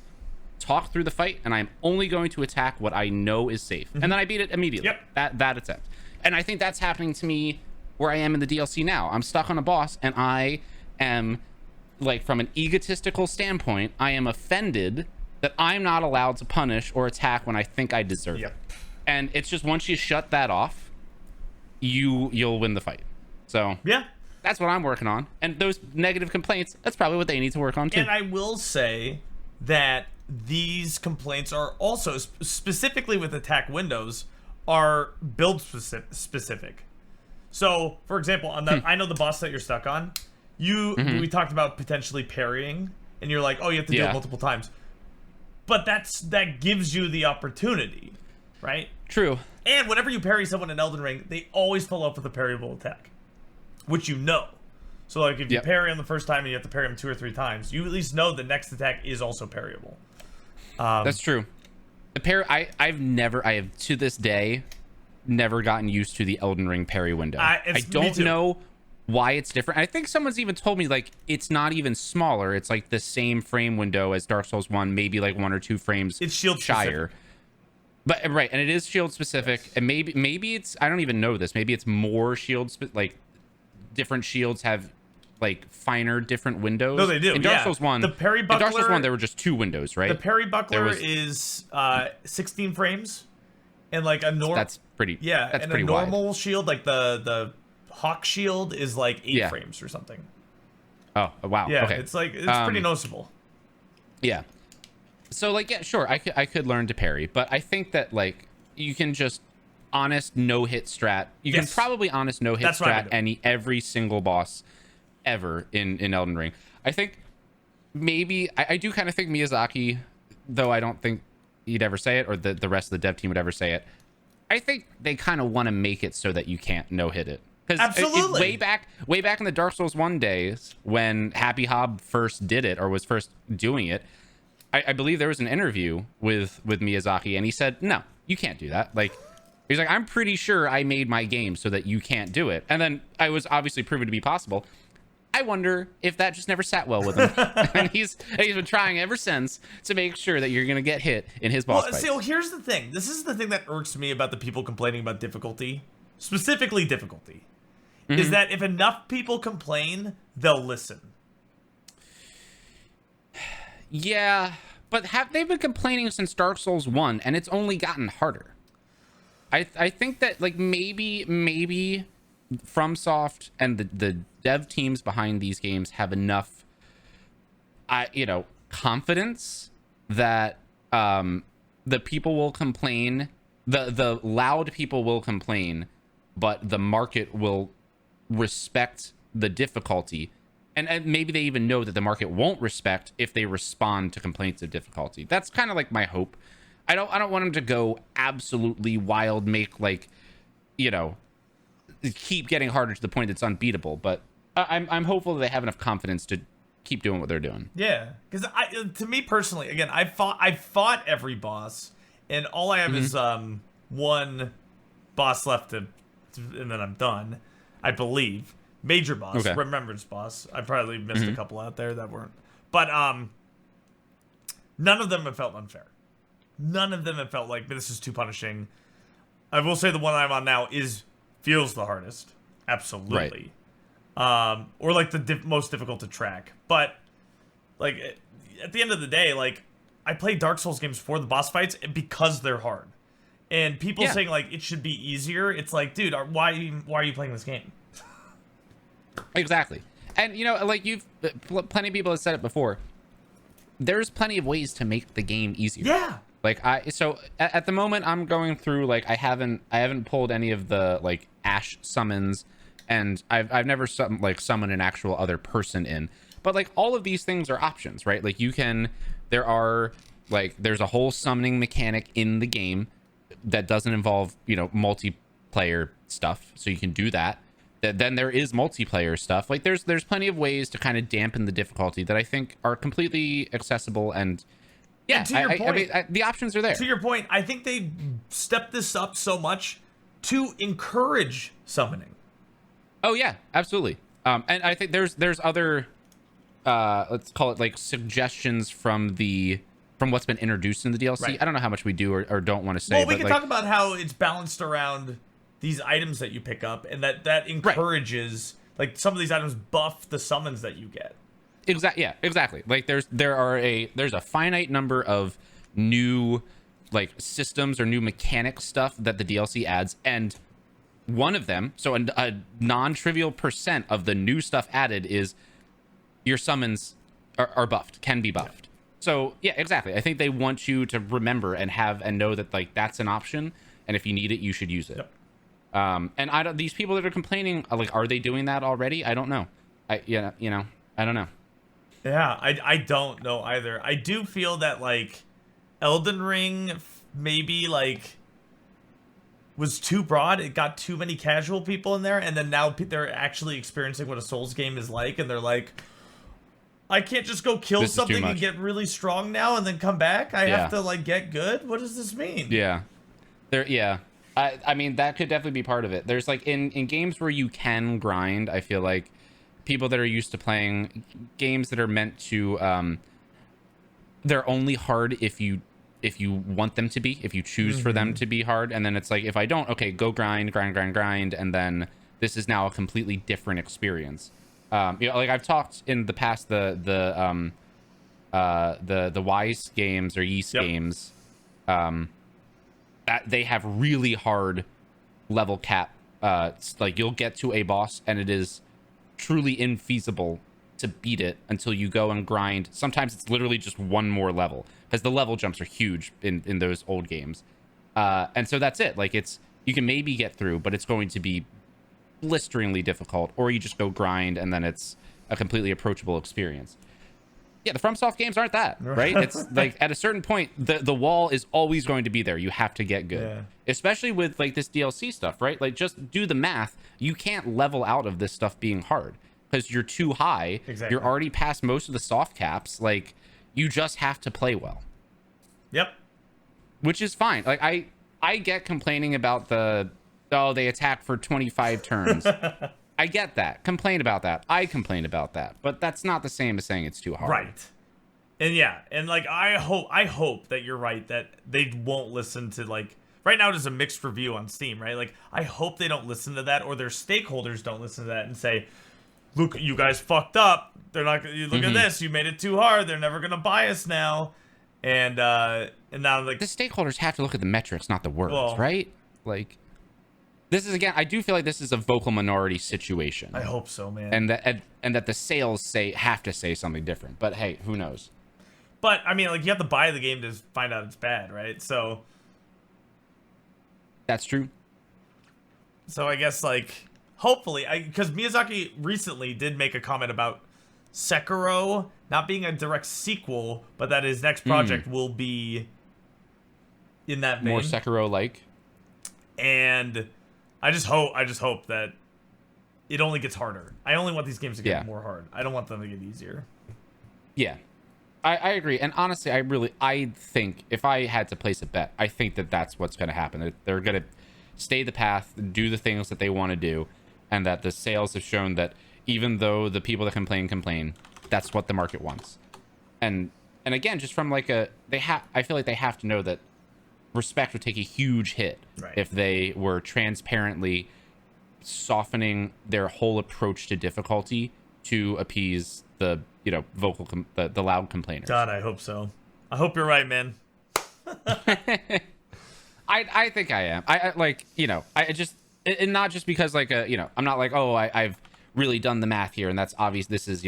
talk through the fight, and I'm only going to attack what I know is safe. And then I beat it immediately. That attempt. And I think that's happening to me where I am in the DLC now. I'm stuck on a boss, and I am, like, from an egotistical standpoint, I am offended that I'm not allowed to punish or attack when I think I deserve it. And it's just, once you shut that off, you'll win the fight. So yeah, that's what I'm working on. And those negative complaints, that's probably what they need to work on too. And I will say that these complaints are also, specifically with attack windows, are build specific. So, for example, on the I know the boss that you're stuck on, we talked about potentially parrying, and you're like, oh, you have to do it multiple times. But that gives you the opportunity, right? True. And whenever you parry someone in Elden Ring, they always follow up with a parryable attack, which you know. So, like, if you parry him the first time and you have to parry him 2 or 3 times, you at least know the next attack is also parryable. That's true. I have to this day never gotten used to the Elden Ring parry window. I don't know why it's different. I think someone's even told me, like, it's not even smaller. It's like the same frame window as Dark Souls 1, maybe like 1 or 2 frames it's shield shyer. Specific. But right, and it is shield specific, and maybe it's, I don't even know this. Maybe it's more like different shields have like finer different windows. No, they do. In Dark Souls 1, the parry buckler, in Dark Souls 1 there were just 2 windows, right? The parry buckler is 16 frames, and like a normal. That's pretty. Yeah, that's and pretty a normal wide. shield, like the hawk shield, is like 8 frames or something. Oh wow. Yeah, okay. it's pretty noticeable. Yeah. So, like, yeah, sure, I could learn to parry, but I think that, like, you can just honest no-hit strat. You can probably honest no-hit strat every single boss ever in Elden Ring. I think maybe, I do kind of think Miyazaki, though I don't think he'd ever say it, or the rest of the dev team would ever say it, I think they kind of want to make it so that you can't no-hit it. Absolutely. Way back in the Dark Souls 1 days, when Happy Hob first did it, or was first doing it, I believe there was an interview with Miyazaki, and he said, no, you can't do that. Like, he's like, I'm pretty sure I made my game so that you can't do it. And then I was obviously proven to be possible. I wonder if that just never sat well with him. And he's been trying ever since to make sure that you're going to get hit in his boss fights. So here's the thing. This is the thing that irks me about the people complaining about difficulty, specifically difficulty, is that if enough people complain, they'll listen. Yeah, but they've been complaining since Dark Souls 1, and it's only gotten harder. I think that, like, maybe FromSoft and the dev teams behind these games have enough, confidence that the people will complain, the loud people will complain, but the market will respect the difficulty. And maybe they even know that the market won't respect if they respond to complaints of difficulty. That's kind of like my hope. I don't want them to go absolutely wild, make, like, keep getting harder to the point that's unbeatable. But I'm hopeful that they have enough confidence to keep doing what they're doing. Yeah, because to me personally, again, I fought every boss, and all I have is one boss left and then I'm done, I believe. Major boss, remembrance boss. I probably missed a couple out there that weren't. But none of them have felt unfair. None of them have felt like this is too punishing. I will say the one I'm on now feels the hardest. Absolutely. Right. Or like the most difficult to track. But like at the end of the day, like I play Dark Souls games for the boss fights because they're hard. And people saying like it should be easier, it's like, dude, why are you playing this game? Exactly. And like plenty of people have said it before, there's plenty of ways to make the game easier. Yeah. Like so at the moment I'm going through, like, I haven't pulled any of the like Ash summons and I've never summoned an actual other person in. But like all of these things are options, right? Like there's a whole summoning mechanic in the game that doesn't involve, multiplayer stuff, so you can do that. Then there is multiplayer stuff. Like there's plenty of ways to kind of dampen the difficulty that I think are completely accessible. And yeah, and to your point, the options are there. To your point, I think they stepped this up so much to encourage summoning. Oh yeah, absolutely. And I think there's other let's call it like suggestions from what's been introduced in the DLC. Right. I don't know how much we do or don't want to say. Well, we can talk about how it's balanced around these items that you pick up, and that encourages, like, some of these items buff the summons that you get. Exactly. Like there's a finite number of new like systems or new mechanic stuff that the DLC adds, and one of them, so a non-trivial percent of the new stuff added is your summons are buffed, can be buffed. Yeah. So yeah, exactly. I think they want you to remember and know that like that's an option, and if you need it, you should use it. Yep. And these people that are complaining, like, are they doing that already? I don't know. I don't know. Yeah, I don't know either. I do feel that like Elden Ring maybe like was too broad. It got too many casual people in there, and then now they're actually experiencing what a Souls game is like, and they're like, I can't just go kill something and get really strong now and then come back. I have to like get good. What does this mean? Yeah. I mean, that could definitely be part of it. There's like in games where you can grind, I feel like people that are used to playing games that are meant to they're only hard if you want them to be, if you choose for them to be hard, and then it's like, if I don't, okay, go grind, and then this is now a completely different experience. Like I've talked in the past, the Wise games or Yeast games, that they have really hard level cap. Like you'll get to a boss and it is truly infeasible to beat it until you go and grind. Sometimes it's literally just one more level, because the level jumps are huge in those old games. And so that's it. Like you can maybe get through, but it's going to be blisteringly difficult, or you just go grind and then it's a completely approachable experience. Yeah, the FromSoft games aren't that, right? It's like at a certain point, the wall is always going to be there. You have to get good, especially with like this DLC stuff, right? Like just do the math. You can't level out of this stuff being hard because you're too high. Exactly. You're already past most of the soft caps. Like you just have to play well. Yep. Which is fine. Like I get complaining about they attack for 25 turns. I get that. Complain about that. I complain about that. But that's not the same as saying it's too hard. Right. And yeah, and like I hope that you're right, that they won't listen to, like, right now it is a mixed review on Steam, right? Like I hope they don't listen to that, or their stakeholders don't listen to that and say, look, you guys fucked up. They're not gonna look at this, you made it too hard, they're never gonna buy us now. And now like the stakeholders have to look at the metrics, not the words, right? Like this is, again, I do feel like this is a vocal minority situation. I hope so, man. And that the sales have to say something different. But hey, who knows? But I mean, like, you have to buy the game to find out it's bad, right? So that's true. So I guess, like, hopefully, because Miyazaki recently did make a comment about Sekiro not being a direct sequel, but that his next project will be in that vein. More Sekiro-like. And I just hope that it only gets harder. I only want these games to get more hard. I don't want them to get easier. Yeah, I agree. And honestly, I think if I had to place a bet, I think that that's what's going to happen. They're going to stay the path, do the things that they want to do, and that the sales have shown that even though the people that complain, that's what the market wants. And again, just from like I feel like they have to know that respect would take a huge hit if they were transparently softening their whole approach to difficulty to appease the the loud complainers. God, I hope so. I hope you're right, man. I think I am. I like, I just, and not just because like I'm not like, oh, I've really done the math here and that's obvious. This is,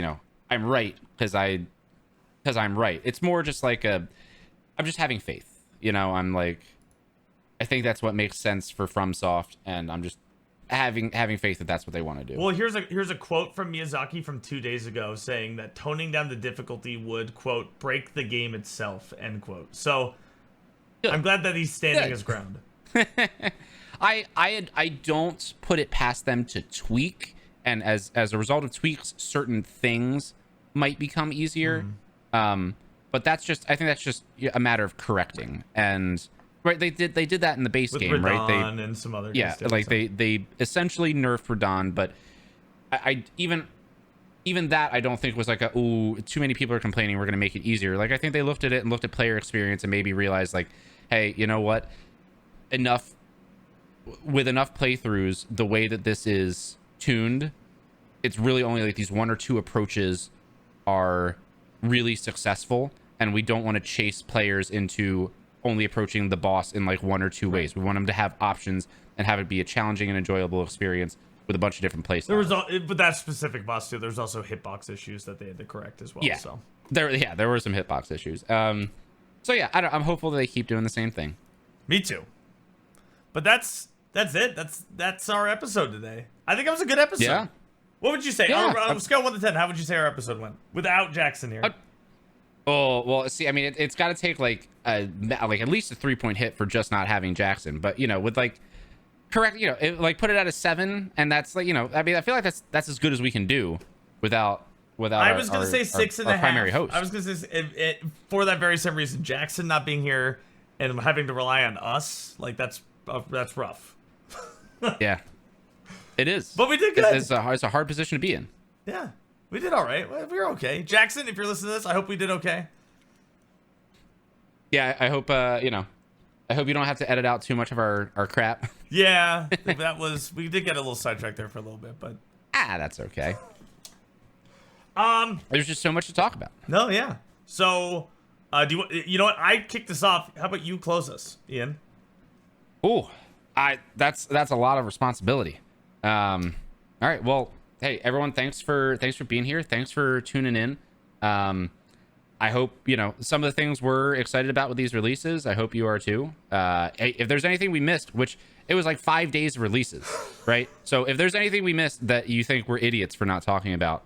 I'm right because I'm right. It's more just like I'm just having faith. I'm like, I think that's what makes sense for FromSoft, and I'm just having faith that that's what they want to do. Well, here's a quote from Miyazaki from 2 days ago saying that toning down the difficulty would, quote, break the game itself, end quote. So Good. I'm glad that he's standing Good. his ground. I don't put it past them to tweak, and as a result of tweaks, certain things might become easier. But I think that's just a matter of correcting. And right, they did that in the base With game, right? Radon and some other Yeah, things, like so. they essentially nerfed Radon, but I even that I don't think was like ooh, too many people are complaining, we're gonna make it easier. Like, I think they looked at it and looked at player experience and maybe realized, like, hey, you know what? With enough playthroughs, the way that this is tuned, it's really only like these 1 or 2 approaches are really successful, and we don't want to chase players into only approaching the boss in like 1 or 2 ways. We want them to have options and have it be a challenging and enjoyable experience with a bunch of different plays. There was, but that specific boss too. There's also hitbox issues that they had to correct as well. Yeah, So there were some hitbox issues. So yeah, I'm hopeful that they keep doing the same thing. me too. But that's it. That's our episode today. I think it was a good episode. Yeah. What would you say? Yeah. On a scale of 1 to 10, how would you say our episode went without Jackson here? Oh, well, see, I mean, it's got to take like at least a 3-point hit for just not having Jackson. But, with like correct, put it at a 7, and that's like, I mean, I feel like that's as good as we can do without. I was gonna say 6.5. Primary host. I was gonna say for that very same reason, Jackson not being here and having to rely on us, like that's rough. Yeah, it is. But we did good. It's a hard position to be in. Yeah, we did all right. We were okay. Jackson, if you're listening to this, I hope we did okay. Yeah, I hope I hope you don't have to edit out too much of our crap. Yeah, we did get a little sidetracked there for a little bit, but that's okay. There's just so much to talk about. No, yeah. So, you know what? I kicked this off. How about you close us, Ian? Ooh, that's a lot of responsibility. All right. Well, hey everyone, thanks for being here. Thanks for tuning in. I hope some of the things we're excited about with these releases. I hope you are too. Hey, if there's anything we missed, which it was like 5 days of releases, right? So if there's anything we missed that you think we're idiots for not talking about,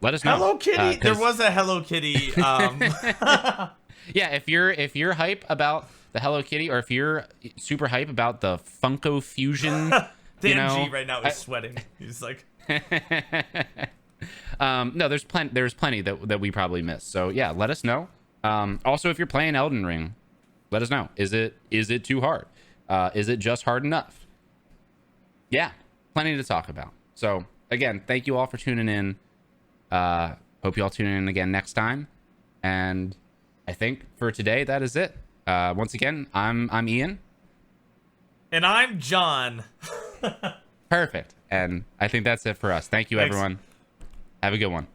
let us know. Hello Kitty. There was a Hello Kitty. Yeah, if you're hype about the Hello Kitty, or if you're super hype about the Funko Fusion, Damn, G right now is sweating. He's like, no, there's plenty that we probably missed. So yeah, let us know. Also, if you're playing Elden Ring, let us know. Is it too hard? Is it just hard enough? Yeah, plenty to talk about. So again, thank you all for tuning in. Hope you all tune in again next time. And I think for today, that is it. Once again, I'm Ian. And I'm John. Perfect. And I think that's it for us. Thank you, everyone. Have a good one.